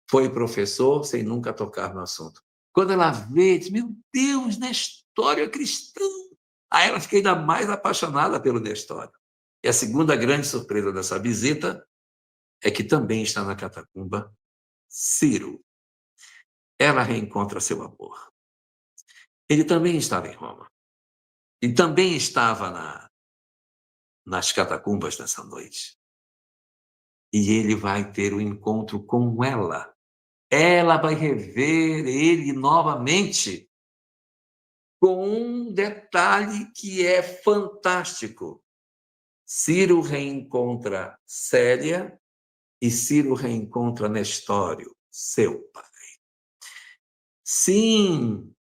foi professor sem nunca tocar no assunto. Quando ela vê, diz, meu Deus, Nestório é cristão. Aí ela fica ainda mais apaixonada pelo Nestório. E a segunda grande surpresa dessa visita é que também está na catacumba Ciro. Ela reencontra seu amor. Ele também estava em Roma. E também estava nas catacumbas nessa noite. E ele vai ter um encontro com ela. Ela vai rever ele novamente, com um detalhe que é fantástico. Ciro reencontra Célia e Ciro reencontra Nestório, seu pai. Sim,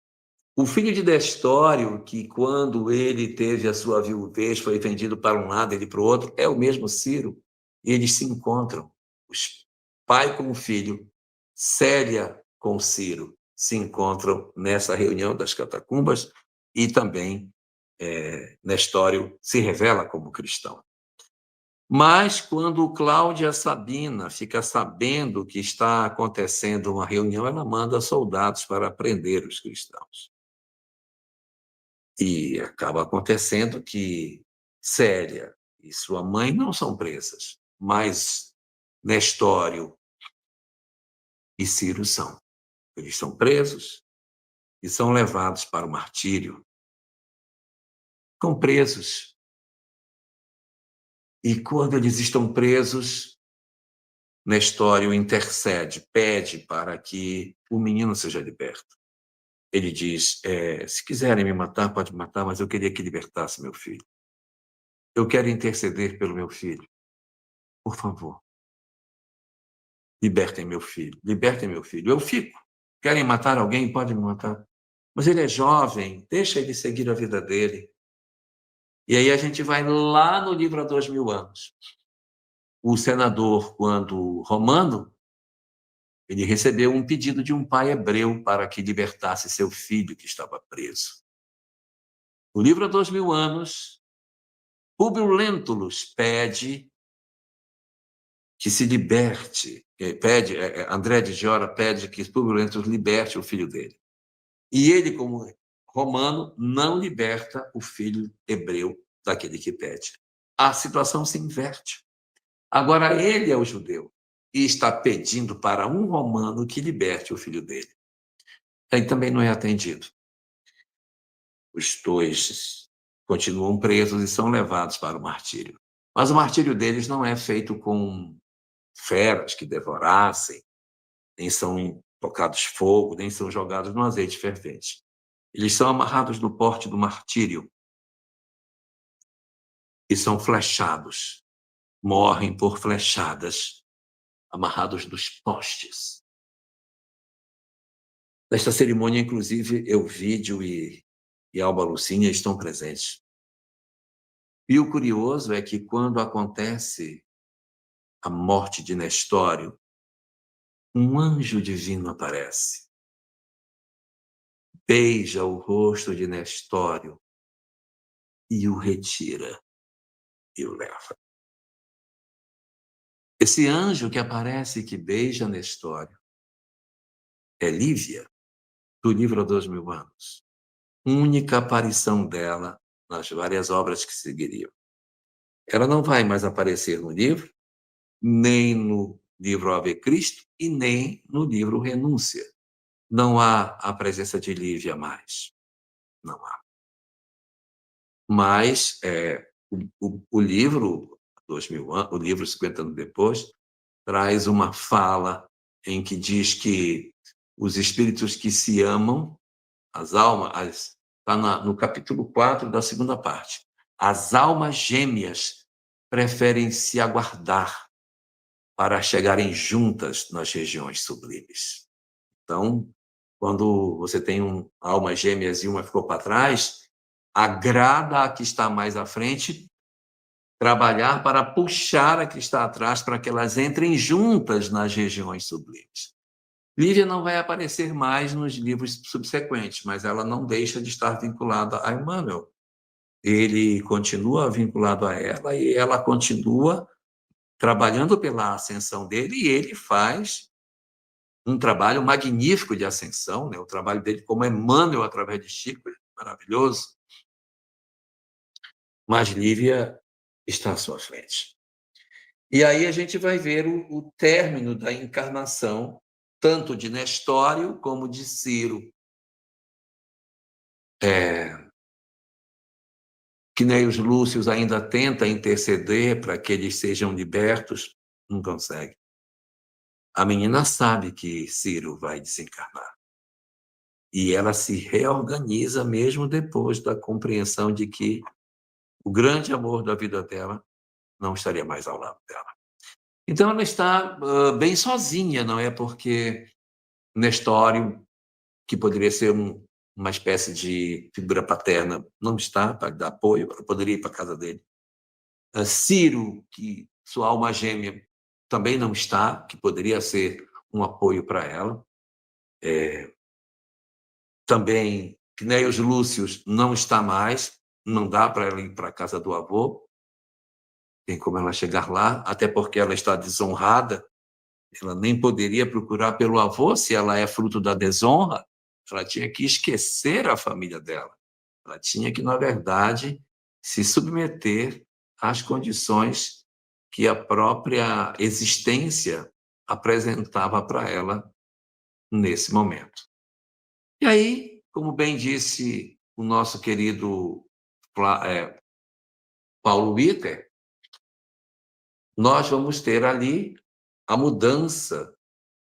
o filho de Nestório, que quando ele teve a sua viuvez, foi vendido para um lado, ele para o outro, é o mesmo Ciro. E eles se encontram, os pai com o filho, Célia com Ciro, se encontram nessa reunião das catacumbas e também Nestório se revela como cristão. Mas quando Cláudia Sabina fica sabendo que está acontecendo uma reunião, ela manda soldados para prender os cristãos. E acaba acontecendo que Célia e sua mãe não são presas, mas Nestório e Ciro são. Eles são presos e são levados para o martírio, ficam presos. E quando eles estão presos, Nestório intercede, pede para que o menino seja liberto. Ele diz, se quiserem me matar, pode matar, mas eu queria que libertasse meu filho. Eu quero interceder pelo meu filho. Por favor, libertem meu filho, libertem meu filho. Eu fico. Querem matar alguém? Pode me matar. Mas ele é jovem, deixa ele seguir a vida dele. E aí a gente vai lá no livro há 2000 anos. O senador, quando romano, ele recebeu um pedido de um pai hebreu para que libertasse seu filho que estava preso. No livro há 2000 anos, Públio Lentulus pede que se liberte, André de Giora pede que Públio Lentulus liberte o filho dele. E ele, como romano, não liberta o filho hebreu daquele que pede. A situação se inverte. Agora ele é o judeu e está pedindo para um romano que liberte o filho dele. Aí também não é atendido. Os dois continuam presos e são levados para o martírio. Mas o martírio deles não é feito com feras que devorassem, nem são tocados fogo, nem são jogados no azeite fervente. Eles são amarrados no porte do martírio e são flechados. Morrem por flechadas, amarrados nos postes. Nesta cerimônia, inclusive, Euvídio e Alba Lucínia estão presentes. E o curioso é que, quando acontece a morte de Nestório, um anjo divino aparece, beija o rosto de Nestório e o retira e o leva. Esse anjo que aparece e que beija Nestório é Lívia, do livro há 2000 anos. Única aparição dela nas várias obras que seguiriam. Ela não vai mais aparecer no livro, nem no livro Ave Cristo e nem no livro Renúncia. Não há a presença de Lívia mais. Não há. Mas o livro, 2000 anos, o livro 50 anos depois, traz uma fala em que diz que os espíritos que se amam, as almas, está no capítulo 4 da segunda parte, as almas gêmeas preferem se aguardar para chegarem juntas nas regiões sublimes. Então, quando você tem almas gêmeas e uma ficou para trás, agrada a que está mais à frente trabalhar para puxar a que está atrás para que elas entrem juntas nas regiões sublimes. Lívia não vai aparecer mais nos livros subsequentes, mas ela não deixa de estar vinculada a Emmanuel. Ele continua vinculado a ela e ela continua trabalhando pela ascensão dele, e ele faz um trabalho magnífico de ascensão, né? O trabalho dele como Emmanuel através de Chico é maravilhoso. Mas Lívia está à sua frente. E aí a gente vai ver o término da encarnação, tanto de Nestório como de Ciro. Quinéios Lúcius ainda tenta interceder para que eles sejam libertos, não consegue. A menina sabe que Ciro vai desencarnar. E ela se reorganiza mesmo depois da compreensão de que o grande amor da vida dela não estaria mais ao lado dela. Então ela está bem sozinha, não é? Porque Nestório, que poderia ser uma espécie de figura paterna, não está para dar apoio, ela poderia ir para a casa dele. Ciro, que sua alma gêmea também não está, que poderia ser um apoio para ela. Também Quinéios Lúcius não está mais, não dá para ela ir para a casa do avô, tem como ela chegar lá, até porque ela está desonrada, ela nem poderia procurar pelo avô se ela é fruto da desonra, ela tinha que esquecer a família dela, ela tinha que, na verdade, se submeter às condições que a própria existência apresentava para ela nesse momento. E aí, como bem disse o nosso querido Paulo Witter, nós vamos ter ali a mudança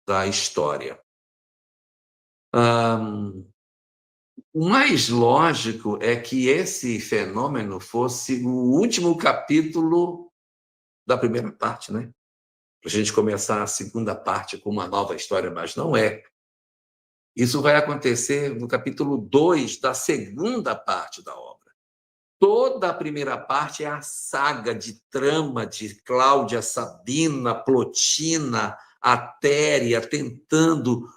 da história. O mais lógico é que esse fenômeno fosse o último capítulo da primeira parte, né? Para a gente começar a segunda parte com uma nova história, mas não é. Isso vai acontecer no capítulo 2 da segunda parte da obra. Toda a primeira parte é a saga de trama de Cláudia, Sabina, Plotina, Atéria, tentando,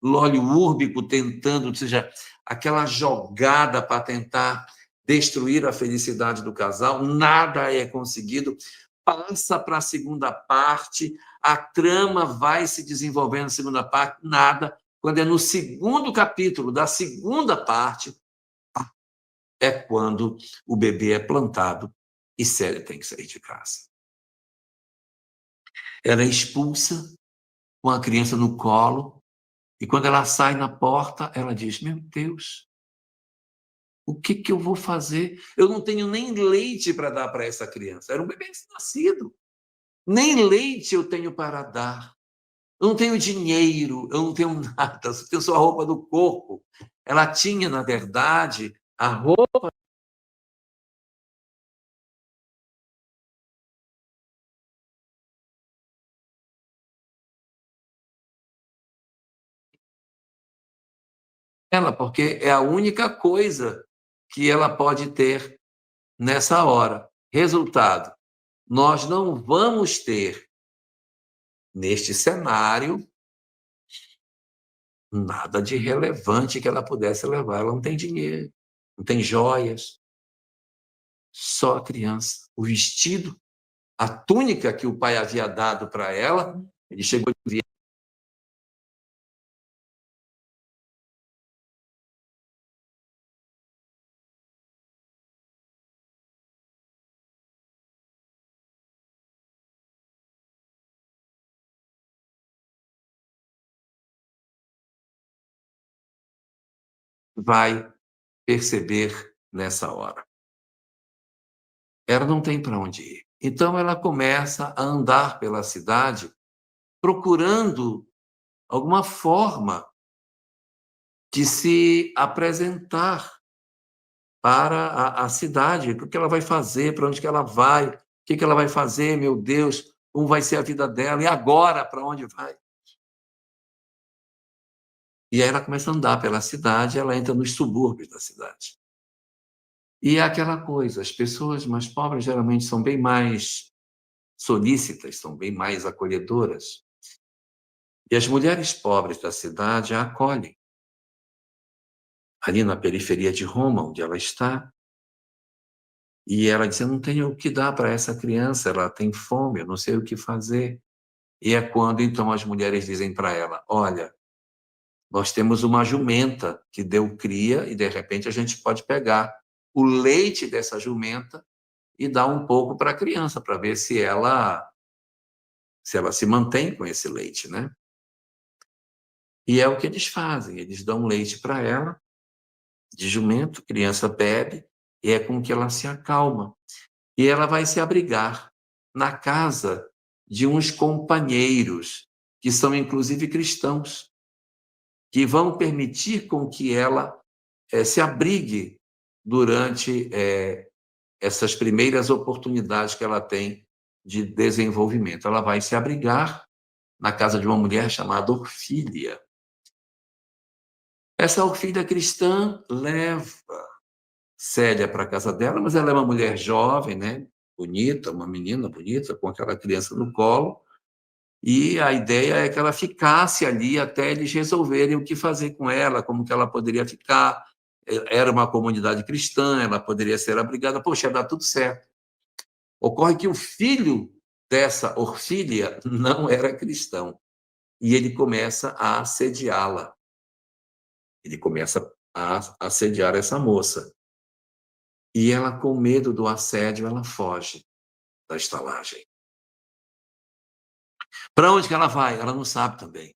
Lólio Úrbico tentando, ou seja, aquela jogada para tentar destruir a felicidade do casal, nada é conseguido. Passa para a segunda parte, a trama vai se desenvolvendo na segunda parte, nada. Quando é no segundo capítulo da segunda parte, é quando o bebê é plantado e Célia tem que sair de casa. Ela é expulsa com a criança no colo e quando ela sai na porta, ela diz, meu Deus, o que eu vou fazer? Eu não tenho nem leite para dar para essa criança. Era um bebê nascido. Nem leite eu tenho para dar. Eu não tenho dinheiro, eu não tenho nada, eu tenho só a roupa do corpo. Ela tinha, na verdade, a roupa. Ela, porque é a única coisa que ela pode ter nessa hora. Resultado, nós não vamos ter, neste cenário, nada de relevante que ela pudesse levar. Ela não tem dinheiro, não tem joias, só a criança. O vestido, a túnica que o pai havia dado para ela, ele chegou a dizer, vai perceber nessa hora. Ela não tem para onde ir. Então, ela começa a andar pela cidade procurando alguma forma de se apresentar para a cidade. O que ela vai fazer, para onde que ela vai, o que ela vai fazer, meu Deus, como vai ser a vida dela, e agora, para onde vai? E aí ela começa a andar pela cidade, ela entra nos subúrbios da cidade. E é aquela coisa, as pessoas mais pobres geralmente são bem mais solícitas, são bem mais acolhedoras. E as mulheres pobres da cidade a acolhem. Ali na periferia de Roma, onde ela está, e ela diz, eu não tenho o que dar para essa criança, ela tem fome, eu não sei o que fazer. E é quando, então, as mulheres dizem para ela, olha, nós temos uma jumenta que deu cria e, de repente, a gente pode pegar o leite dessa jumenta e dar um pouco para a criança, para ver se ela se mantém com esse leite, né? E é o que eles fazem, eles dão leite para ela, de jumento, a criança bebe, e é com que ela se acalma. E ela vai se abrigar na casa de uns companheiros, que são inclusive cristãos, que vão permitir com que ela se abrigue durante essas primeiras oportunidades que ela tem de desenvolvimento. Ela vai se abrigar na casa de uma mulher chamada Orfília. Essa Orfília cristã leva Célia para a casa dela, mas ela é uma mulher jovem, né? Bonita, uma menina bonita, com aquela criança no colo, e a ideia é que ela ficasse ali até eles resolverem o que fazer com ela, como que ela poderia ficar. Era uma comunidade cristã, ela poderia ser abrigada, poxa, dá tudo certo. Ocorre que o filho dessa Orfília não era cristão, e ele começa a assediá-la. Ele começa a assediar essa moça. E ela, com medo do assédio, ela foge da estalagem. Para onde que ela vai? Ela não sabe também.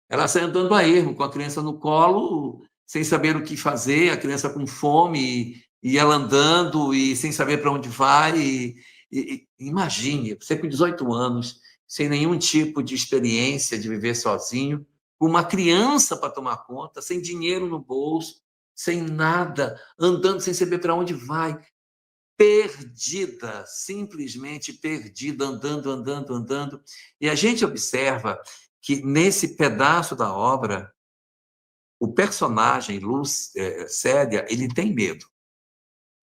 Ela sai andando a ermo, com a criança no colo, sem saber o que fazer, a criança com fome, e ela andando, e sem saber para onde vai. Imagine, você com 18 anos, sem nenhum tipo de experiência de viver sozinho, com uma criança para tomar conta, sem dinheiro no bolso, sem nada, andando sem saber para onde vai, perdida, simplesmente perdida, andando. E a gente observa que nesse pedaço da obra, o personagem Célia, ele tem medo.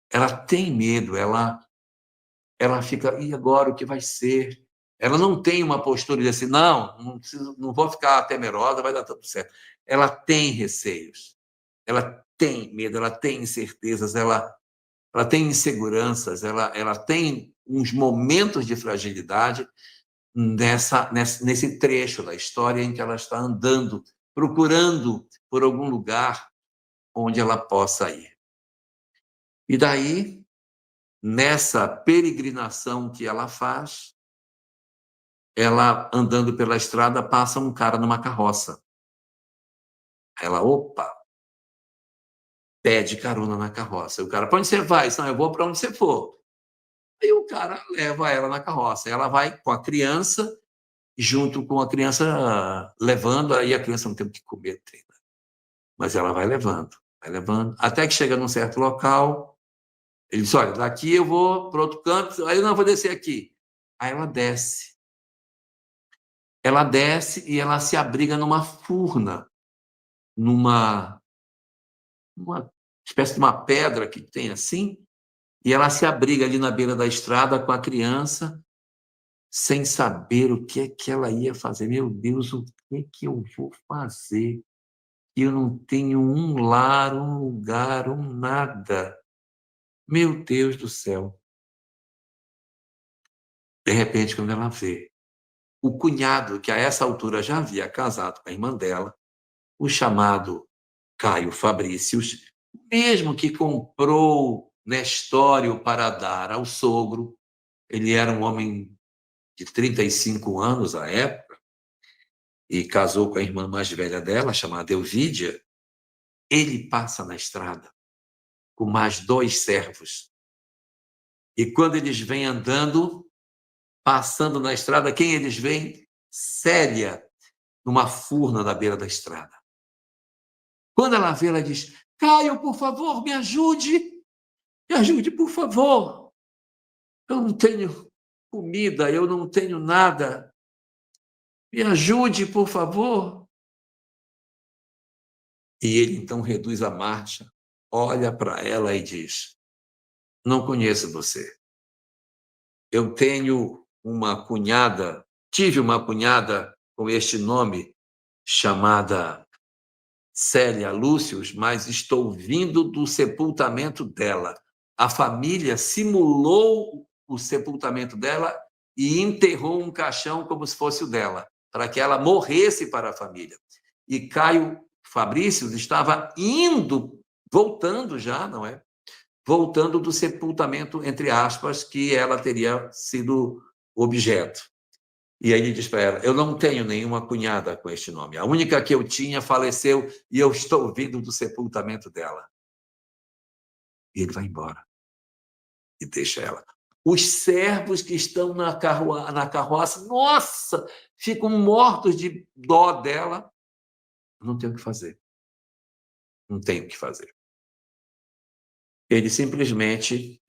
Ela tem medo, ela fica, e agora o que vai ser? Ela não tem uma postura de assim, não vou ficar temerosa, vai dar tudo certo. Ela tem receios, ela tem medo, ela tem incertezas, ela tem inseguranças, ela tem uns momentos de fragilidade nesse trecho da história em que ela está andando, procurando por algum lugar onde ela possa ir. E daí, nessa peregrinação que ela faz, ela, andando pela estrada, passa um cara numa carroça. Ela, opa, pede carona na carroça. E o cara, para onde você vai? Não, eu vou para onde você for. Aí o cara leva ela na carroça. Ela vai com a criança, junto com a criança levando, aí a criança não tem o que comer, mas ela vai levando, até que chega num certo local. Ele diz, olha, daqui eu vou para outro canto, aí eu não vou descer aqui. Aí ela desce. Ela desce e ela se abriga numa furna, numa espécie de uma pedra que tem assim, e ela se abriga ali na beira da estrada com a criança, sem saber o que é que ela ia fazer. Meu Deus, o que é que eu vou fazer? Eu não tenho um lar, um lugar, um nada. Meu Deus do céu. De repente, quando ela vê o cunhado, que a essa altura já havia casado com a irmã dela, o chamado Caio Fabricius, mesmo que comprou Nestório para dar ao sogro, ele era um homem de 35 anos à época, e casou com a irmã mais velha dela, chamada Euvídia. Ele passa na estrada com mais 2 servos. E quando eles vêm andando, passando na estrada, quem eles veem? Célia, numa furna na beira da estrada. Quando ela vê, ela diz, Caio, por favor, me ajude, por favor. Eu não tenho comida, eu não tenho nada. Me ajude, por favor. E ele, então, reduz a marcha, olha para ela e diz, não conheço você. Eu tenho uma cunhada, tive uma cunhada com este nome, chamada Célia Lúcius, mas estou vindo do sepultamento dela. A família simulou o sepultamento dela e enterrou um caixão como se fosse o dela, para que ela morresse para a família. E Caio Fabricius estava voltando já, não é? Voltando do sepultamento, entre aspas, que ela teria sido objeto. E aí ele diz para ela, eu não tenho nenhuma cunhada com este nome. A única que eu tinha faleceu e eu estou vindo do sepultamento dela. E ele vai embora e deixa ela. Os servos que estão na carroça, nossa, ficam mortos de dó dela. Não tem o que fazer. Não tem o que fazer. Ele simplesmente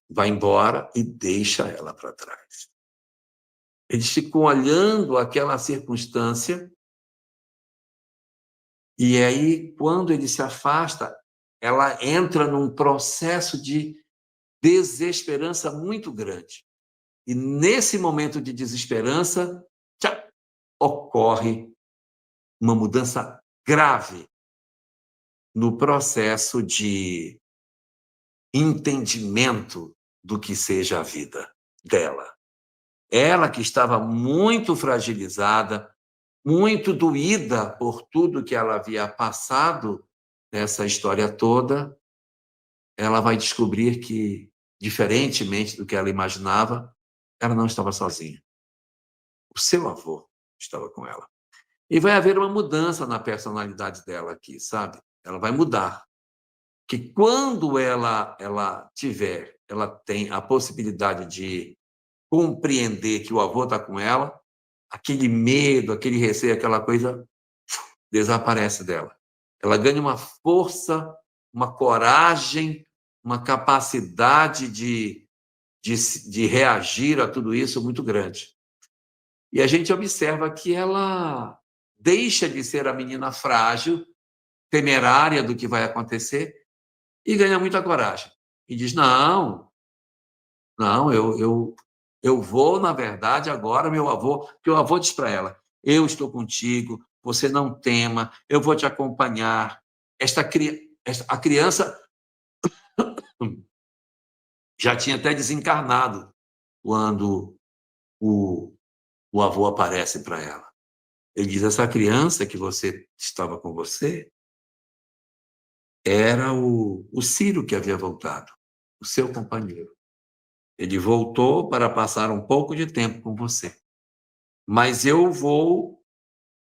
vai embora e deixa ela para trás. Eles ficam olhando aquela circunstância e aí, quando ele se afasta, ela entra num processo de desesperança muito grande. E nesse momento de desesperança, ocorre uma mudança grave no processo de entendimento do que seja a vida dela. Ela que estava muito fragilizada, muito doída por tudo que ela havia passado nessa história toda, ela vai descobrir que, diferentemente do que ela imaginava, ela não estava sozinha. O seu avô estava com ela. E vai haver uma mudança na personalidade dela aqui, sabe? ela vai mudar. Que quando ela tem a possibilidade de compreender que o avô está com ela, aquele medo, aquele receio, aquela coisa desaparece dela. Ela ganha uma força, uma coragem, uma capacidade de reagir a tudo isso muito grande. E a gente observa que ela deixa de ser a menina frágil, temerária do que vai acontecer, e ganha muita coragem. E diz, não, eu vou, na verdade, agora, meu avô, que o avô diz para ela, eu estou contigo, você não tema, eu vou te acompanhar. A criança já tinha até desencarnado quando o avô aparece para ela. Ele diz, essa criança que estava com você era o Ciro que havia voltado, o seu companheiro. Ele voltou para passar um pouco de tempo com você. Mas eu vou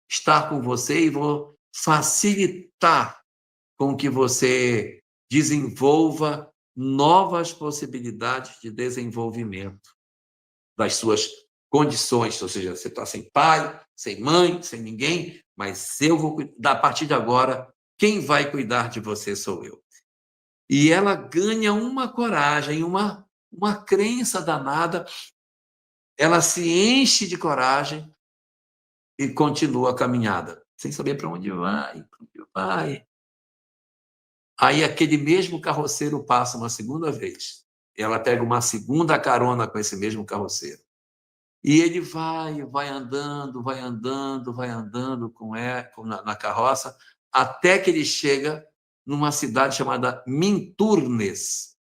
estar com você e vou facilitar com que você desenvolva novas possibilidades de desenvolvimento das suas condições. Ou seja, você está sem pai, sem mãe, sem ninguém, mas eu vou cuidar. A partir de agora, quem vai cuidar de você sou eu. E ela ganha uma coragem, uma crença danada, ela se enche de coragem e continua a caminhada, sem saber para onde vai. Aí aquele mesmo carroceiro passa uma segunda vez. Ela pega uma segunda carona com esse mesmo carroceiro. E ele vai andando na carroça, até que ele chega numa cidade chamada Minturnes.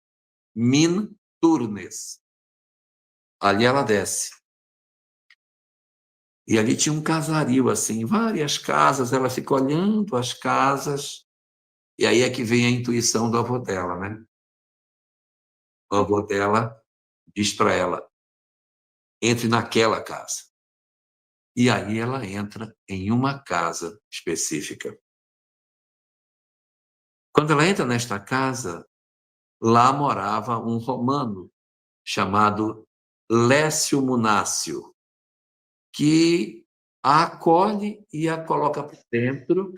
Ali ela desce. E ali tinha um casario, assim, várias casas, ela fica olhando as casas, e aí é que vem a intuição do avô dela, né? O avô dela diz para ela, entre naquela casa. E aí ela entra em uma casa específica. Quando ela entra nesta casa, lá morava um romano chamado Lécio Munácio, que a acolhe e a coloca por dentro,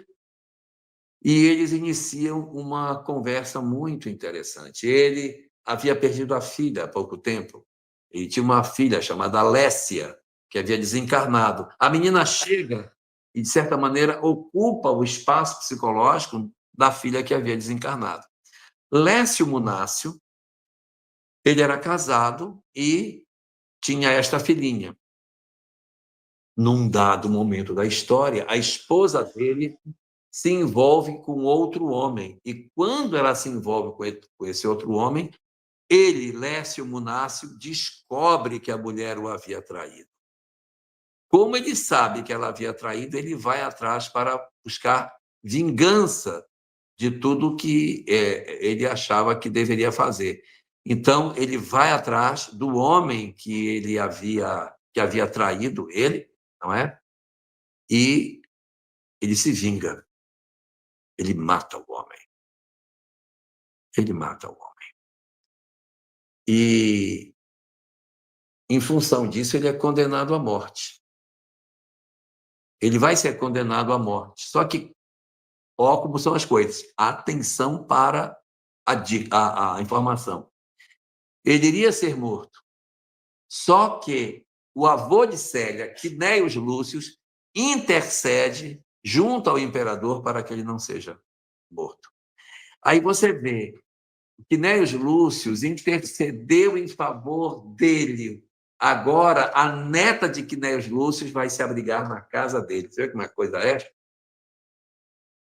e eles iniciam uma conversa muito interessante. Ele havia perdido a filha há pouco tempo, e tinha uma filha chamada Lécia, que havia desencarnado. A menina chega e, de certa maneira, ocupa o espaço psicológico da filha que havia desencarnado. Lécio Munácio, ele era casado e tinha esta filhinha. Num dado momento da história, a esposa dele se envolve com outro homem. E quando ela se envolve com esse outro homem, ele, Lécio Munácio, descobre que a mulher o havia traído. Como ele sabe que ela havia traído, ele vai atrás para buscar vingança de tudo que ele achava que deveria fazer. Então, ele vai atrás do homem que havia traído ele, não é? E ele se vinga. Ele mata o homem. E, em função disso, ele é condenado à morte. Ele vai ser condenado à morte. Só que, ó, como são as coisas. Atenção para a informação. Ele iria ser morto. Só que o avô de Célia, Quinéios Lúcius, intercede junto ao imperador para que ele não seja morto. Aí você vê, Quinéios Lúcius intercedeu em favor dele. Agora, a neta de Quinéios Lúcius vai se abrigar na casa dele. Você vê como a coisa é?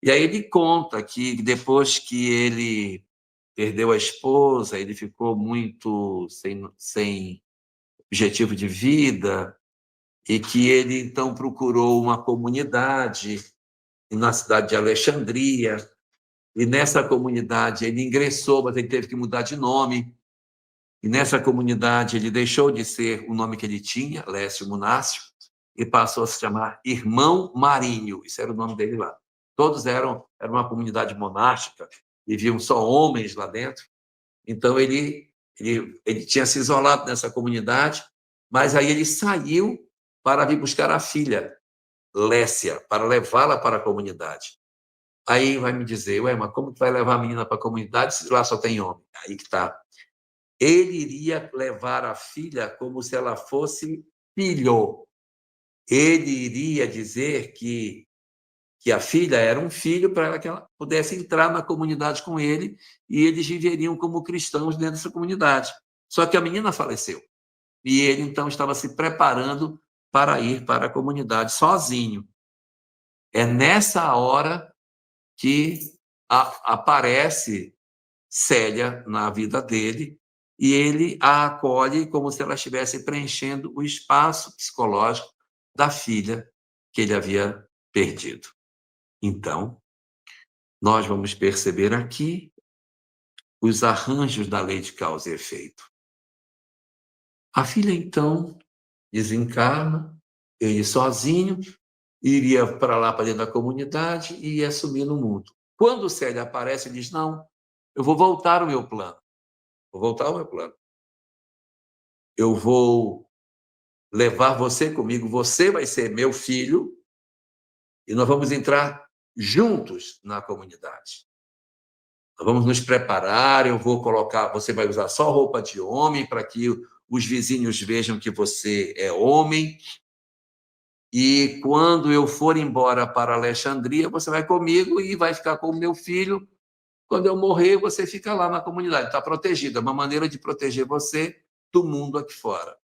E aí ele conta que depois que ele perdeu a esposa, ele ficou muito sem objetivo de vida, e que ele, então, procurou uma comunidade na cidade de Alexandria, e nessa comunidade ele ingressou, mas ele teve que mudar de nome, e nessa comunidade ele deixou de ser o nome que ele tinha, Lécio Munácio, e passou a se chamar Irmão Marinho, isso era o nome dele lá. todos era uma comunidade monástica, viviam só homens lá dentro. Então, ele tinha se isolado nessa comunidade, mas aí ele saiu para vir buscar a filha, Lécia, para levá-la para a comunidade. Aí vai me dizer, ué, mas como que vai levar a menina para a comunidade se lá só tem homem? Aí que está. Ele iria levar a filha como se ela fosse filho. Ele iria dizer que a filha era um filho para que ela pudesse entrar na comunidade com ele e eles viveriam como cristãos dentro dessa comunidade. Só que a menina faleceu. E ele, então, estava se preparando para ir para a comunidade sozinho. É nessa hora que aparece Célia na vida dele e ele a acolhe como se ela estivesse preenchendo o espaço psicológico da filha que ele havia perdido. Então, nós vamos perceber aqui os arranjos da lei de causa e efeito. A filha, então, desencarna, ele sozinho, iria para lá, para dentro da comunidade e ia sumir no mundo. Quando Célia aparece, ele diz, não, eu vou voltar ao meu plano. Vou voltar ao meu plano. Eu vou levar você comigo, você vai ser meu filho e nós vamos entrar juntos na comunidade. Nós vamos nos preparar, eu vou colocar, você vai usar só roupa de homem para que os vizinhos vejam que você é homem. E quando eu for embora para Alexandria, você vai comigo e vai ficar com o meu filho. Quando eu morrer, você fica lá na comunidade, está protegido. É uma maneira de proteger você do mundo aqui fora.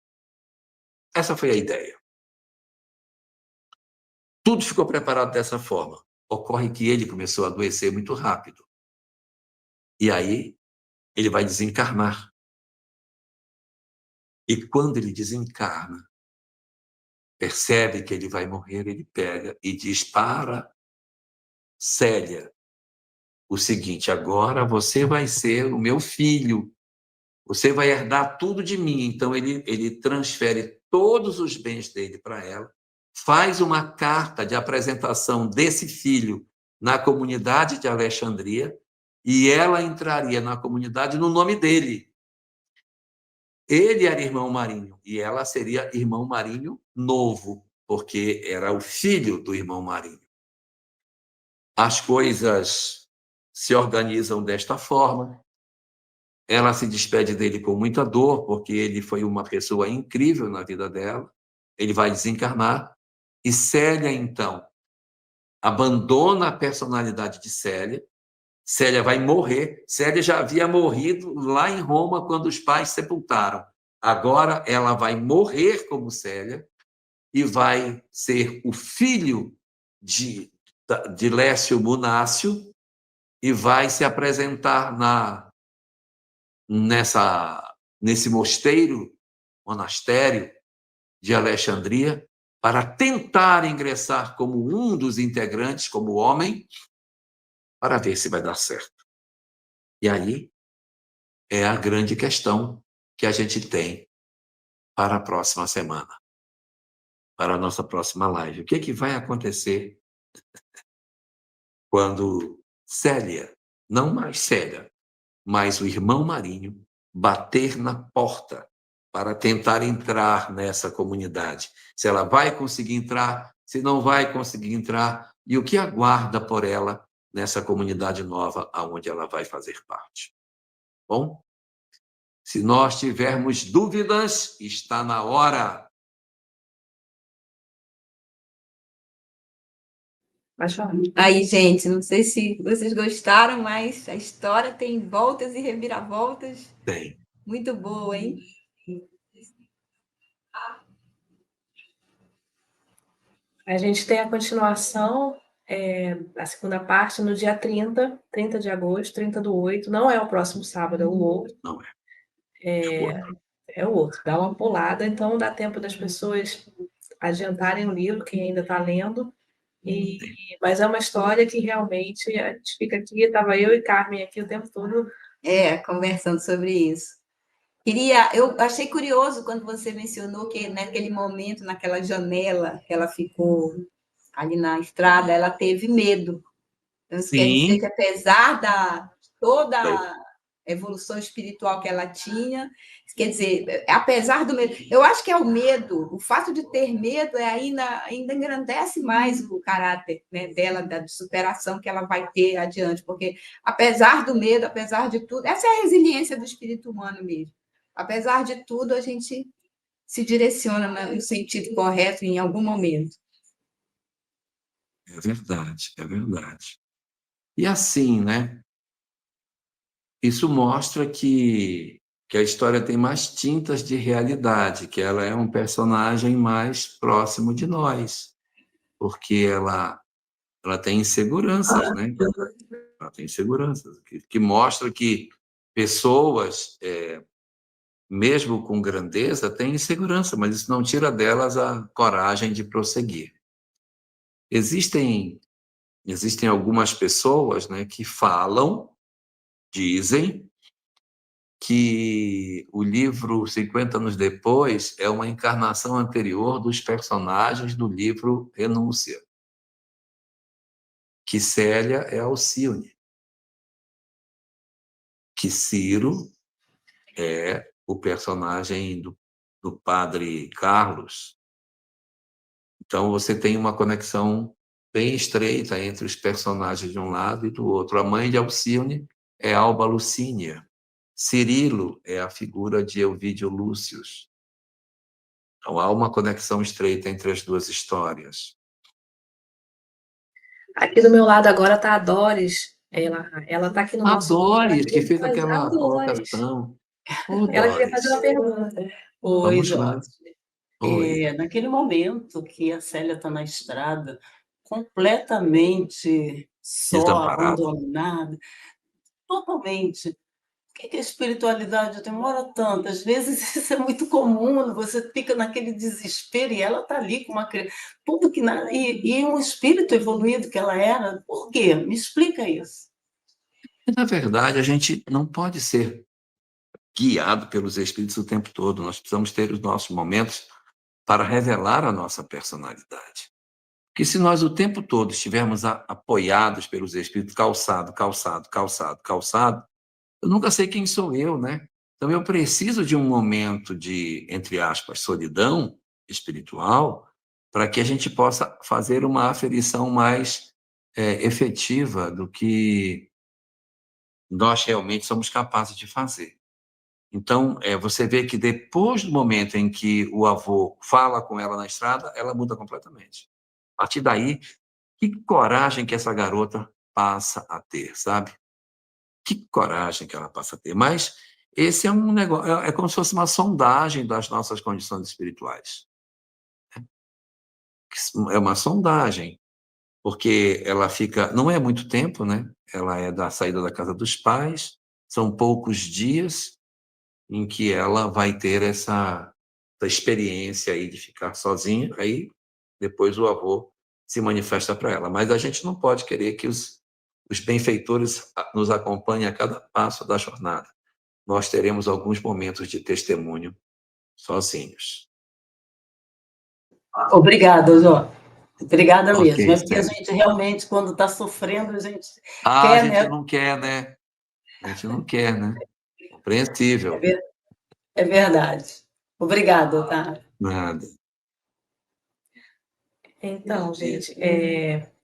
Essa foi a ideia. Tudo ficou preparado dessa forma. Ocorre que ele começou a adoecer muito rápido. E aí, ele vai desencarnar. E quando ele desencarna, percebe que ele vai morrer, ele pega e diz para Célia o seguinte, agora você vai ser o meu filho, você vai herdar tudo de mim. Então, ele transfere todos os bens dele para ela, faz uma carta de apresentação desse filho na comunidade de Alexandria e ela entraria na comunidade no nome dele. Ele era irmão Marinho e ela seria irmão Marinho novo, porque era o filho do irmão Marinho. As coisas se organizam desta forma. Ela se despede dele com muita dor, porque ele foi uma pessoa incrível na vida dela. Ele vai desencarnar. E Célia, então, abandona a personalidade de Célia. Célia vai morrer. Célia já havia morrido lá em Roma quando os pais sepultaram. Agora ela vai morrer como Célia e vai ser o filho de Lécio Munácio e vai se apresentar nesse monastério de Alexandria para tentar ingressar como um dos integrantes, como homem, para ver se vai dar certo. E aí é a grande questão que a gente tem para a próxima semana, para a nossa próxima live. O que vai acontecer quando Célia, não mais Célia, mas o irmão Marinho, bater na porta para tentar entrar nessa comunidade? Se ela vai conseguir entrar, se não vai conseguir entrar, e o que aguarda por ela nessa comunidade nova aonde ela vai fazer parte. Bom, se nós tivermos dúvidas, está na hora. Aí, gente, não sei se vocês gostaram, mas a história tem voltas e reviravoltas. Tem. Muito boa, hein? A gente tem a continuação, a segunda parte, no dia 30 de agosto, 30/8. Não é o próximo sábado, é o outro. Não é. É o outro. Dá uma pulada, então dá tempo das pessoas adiantarem o livro, quem ainda está lendo. Mas é uma história que realmente a gente fica aqui, estava eu e Carmen aqui o tempo todo. Conversando sobre isso. Eu achei curioso quando você mencionou que naquele momento, naquela janela que ela ficou ali na estrada, ela teve medo. Então, isso quer dizer Sim. que, apesar da toda a evolução espiritual que ela tinha, quer dizer, apesar do medo, eu acho que é o medo, o fato de ter medo ainda engrandece mais o caráter, né, dela, da superação que ela vai ter adiante, porque apesar do medo, apesar de tudo, essa é a resiliência do espírito humano mesmo. Apesar de tudo, a gente se direciona no sentido correto em algum momento. É verdade, é verdade. E assim, né? Isso mostra que a história tem mais tintas de realidade, que ela é um personagem mais próximo de nós, porque ela tem inseguranças, né? Ela tem inseguranças, que mostra que pessoas, mesmo com grandeza, têm insegurança, mas isso não tira delas a coragem de prosseguir. Existem algumas pessoas, né, que falam, dizem, que o livro 50 anos depois é uma encarnação anterior dos personagens do livro Renúncia, que Célia é Alcione, que Ciro é o personagem do padre Carlos. Então, você tem uma conexão bem estreita entre os personagens de um lado e do outro. A mãe de Alcione é Alba Lucínia. Cirilo é a figura de Elvídio Lúcius. Então, há uma conexão estreita entre as duas histórias. Aqui do meu lado agora está a Doris. Ela está aqui no A nosso grupo. Doris, que fez A aquela Doris. colocação. Ô, Ela queria fazer Doris, uma pergunta. Oi, vamos lá. Jorge. Oi. Naquele momento que a Célia está na estrada, completamente só, Desamparada. abandonada, totalmente. Por que a espiritualidade demora tanto? Às vezes isso é muito comum, você fica naquele desespero e ela está ali com uma criança, tudo que nada, e um espírito evoluído que ela era. Por quê? Me explica isso. Na verdade, a gente não pode ser guiado pelos espíritos o tempo todo. Nós precisamos ter os nossos momentos para revelar a nossa personalidade. Porque se nós o tempo todo estivermos apoiados pelos espíritos, calçado, eu nunca sei quem sou eu, né? Então eu preciso de um momento de, entre aspas, solidão espiritual para que a gente possa fazer uma aferição mais efetiva do que nós realmente somos capazes de fazer. Então, você vê que depois do momento em que o avô fala com ela na estrada, ela muda completamente. A partir daí, que coragem que essa garota passa a ter, sabe? Que coragem que ela passa a ter. Mas esse é um negócio, é como se fosse uma sondagem das nossas condições espirituais. É uma sondagem, porque ela fica, não é muito tempo, né? Ela é da saída da casa dos pais, são poucos dias em que ela vai ter essa experiência aí de ficar sozinha, aí depois o avô se manifesta para ela. Mas a gente não pode querer que os benfeitores nos acompanhem a cada passo da jornada. Nós teremos alguns momentos de testemunho sozinhos. Obrigada, Jó. Obrigada mesmo. Ok, É porque a gente realmente, quando está sofrendo, a gente a quer, gente né? não quer, né? A gente não quer, né? Compreensível. É verdade. Obrigada, tá? Nada. Então, gente,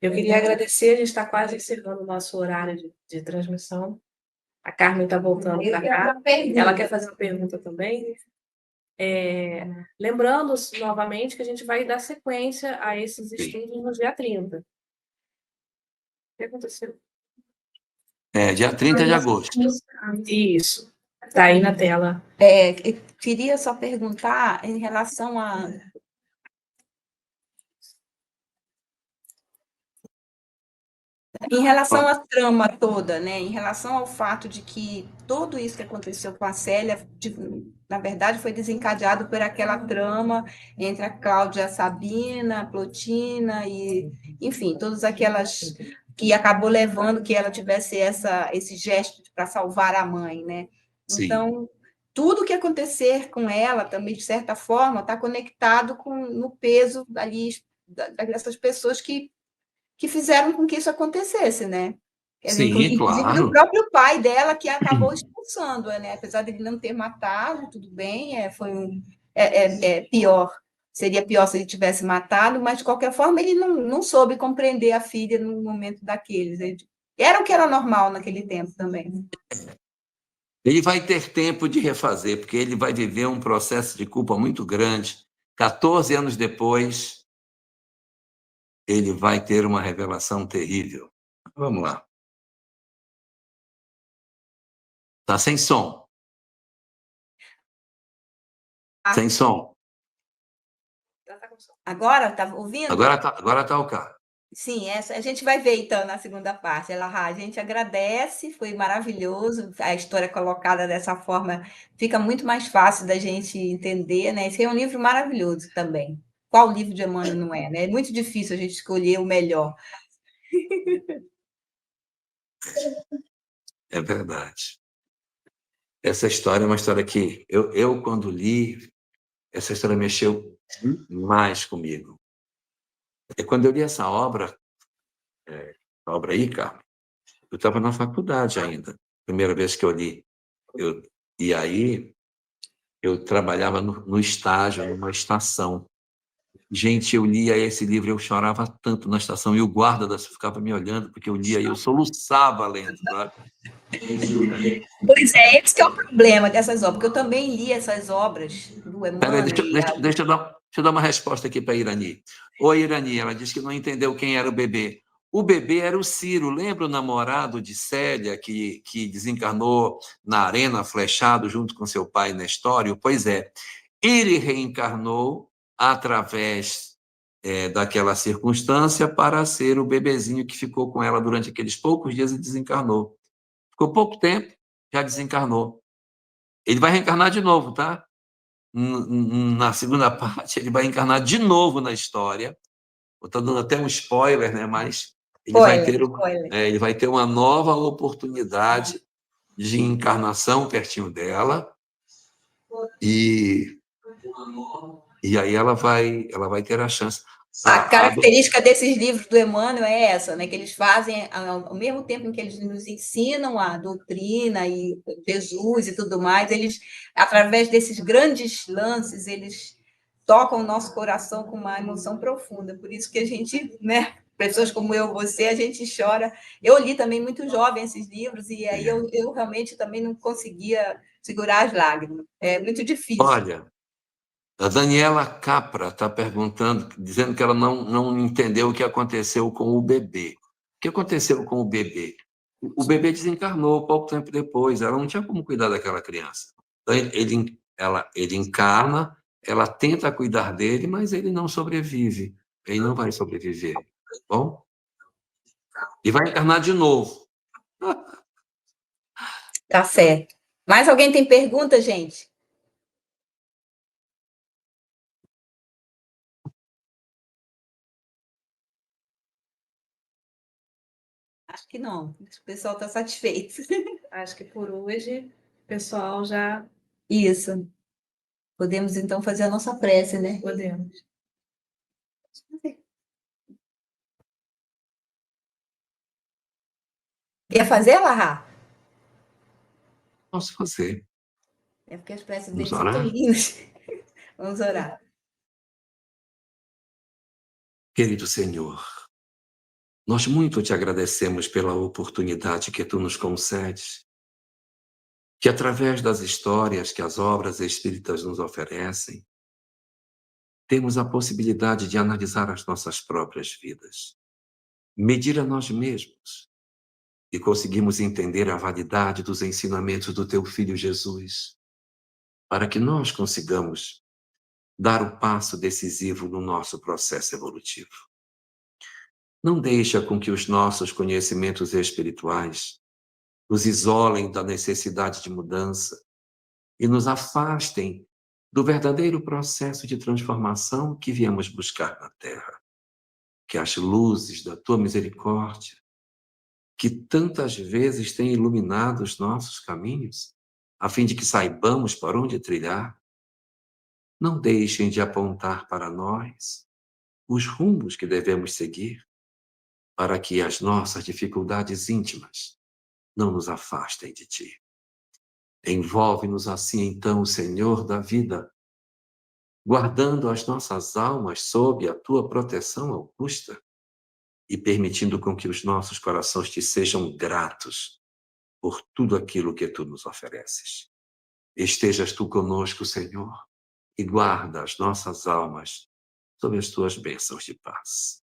eu queria agradecer. A gente está quase encerrando o nosso horário de transmissão. A Carmen está voltando para cá. Ela quer fazer uma pergunta também. Lembrando novamente que a gente vai dar sequência a esses estudos no dia 30. O que aconteceu? Dia 30 de agosto. Isso. Está aí na tela. Eu queria só perguntar em relação à trama toda, né? Em relação ao fato de que tudo isso que aconteceu com a Célia, na verdade, foi desencadeado por aquela trama entre a Cláudia Sabina, a Plotina e, enfim, todas aquelas que acabou levando que ela tivesse esse gesto para salvar a mãe, né? Sim. Então, tudo que acontecer com ela também, de certa forma, está conectado no peso ali dessas pessoas que que fizeram com que isso acontecesse, né? Quer dizer, Sim, inclusive o claro. próprio pai dela que acabou expulsando, né? Apesar de ele não ter matado, tudo bem, foi pior. Seria pior se ele tivesse matado, mas de qualquer forma ele não soube compreender a filha no momento daqueles. Era o que era normal naquele tempo também. Ele vai ter tempo de refazer, porque ele vai viver um processo de culpa muito grande. 14 anos depois, ele vai ter uma revelação terrível. Vamos lá. Tá sem som. Sem som. Agora, tá ouvindo? Agora tá o cara. Sim, a gente vai ver então na segunda parte. A gente agradece, foi maravilhoso a história colocada dessa forma, fica muito mais fácil da gente entender, né? Esse é um livro maravilhoso também. Qual livro de Emmanuel não é, né? É muito difícil a gente escolher o melhor. É verdade. Essa história é uma história que eu quando li, essa história mexeu mais comigo. E quando eu li essa obra aí, Carmen, eu estava na faculdade ainda, primeira vez que eu li. E aí, eu trabalhava no estágio, numa estação. Gente, eu lia esse livro, eu chorava tanto na estação, e o guarda ficava me olhando, porque eu lia e eu soluçava lendo, sabe? Pois é, esse que é o problema dessas obras, porque eu também li essas obras do Peraí, Emmanuel. deixa eu dar uma resposta aqui para a Irani. Oi, Irani, ela disse que não entendeu quem era o bebê. O bebê era o Ciro, lembra o namorado de Célia, que desencarnou na arena, flechado, junto com seu pai Nestório? Pois é, ele reencarnou através daquela circunstância para ser o bebezinho que ficou com ela durante aqueles poucos dias e desencarnou. Ficou pouco tempo, já desencarnou. Ele vai reencarnar de novo, tá? Na segunda parte, ele vai encarnar de novo na história. Estou dando até um spoiler, né? Mas ele vai ter uma nova oportunidade de encarnação pertinho dela. E aí ela vai ter a chance. A característica desses livros do Emmanuel é essa, né? Que eles fazem, ao mesmo tempo em que eles nos ensinam a doutrina e Jesus e tudo mais, eles, através desses grandes lances, eles tocam o nosso coração com uma emoção profunda. Por isso que a gente, né? Pessoas como eu, você, a gente chora. Eu li também muito jovem esses livros, e aí eu realmente também não conseguia segurar as lágrimas. É muito difícil. Olha, a Daniela Capra está perguntando, dizendo que ela não entendeu o que aconteceu com o bebê. O que aconteceu com o bebê? O bebê desencarnou pouco tempo depois, ela não tinha como cuidar daquela criança. Então, ele encarna, ela tenta cuidar dele, mas ele não sobrevive. Ele não vai sobreviver, tá bom? E vai encarnar de novo. Tá certo. Mais alguém tem pergunta, gente? Acho que não. O pessoal está satisfeito. Acho que por hoje o pessoal já. Isso. Podemos, então, fazer a nossa prece, né? Podemos. Quer fazer, Larra? Posso fazer. É porque as preces Vamos deles são tão orar? lindas. Vamos orar. Querido Senhor, nós muito te agradecemos pela oportunidade que tu nos concedes, que através das histórias que as obras espíritas nos oferecem, temos a possibilidade de analisar as nossas próprias vidas, medir a nós mesmos e conseguimos entender a validade dos ensinamentos do teu Filho Jesus, para que nós consigamos dar o passo decisivo no nosso processo evolutivo. Não deixa com que os nossos conhecimentos espirituais nos isolem da necessidade de mudança e nos afastem do verdadeiro processo de transformação que viemos buscar na Terra. Que as luzes da tua misericórdia, que tantas vezes têm iluminado os nossos caminhos, a fim de que saibamos por onde trilhar, não deixem de apontar para nós os rumos que devemos seguir, para que as nossas dificuldades íntimas não nos afastem de Ti. Envolve-nos assim, então, Senhor da vida, guardando as nossas almas sob a Tua proteção augusta e permitindo com que os nossos corações Te sejam gratos por tudo aquilo que Tu nos ofereces. Estejas Tu conosco, Senhor, e guarda as nossas almas sob as Tuas bênçãos de paz.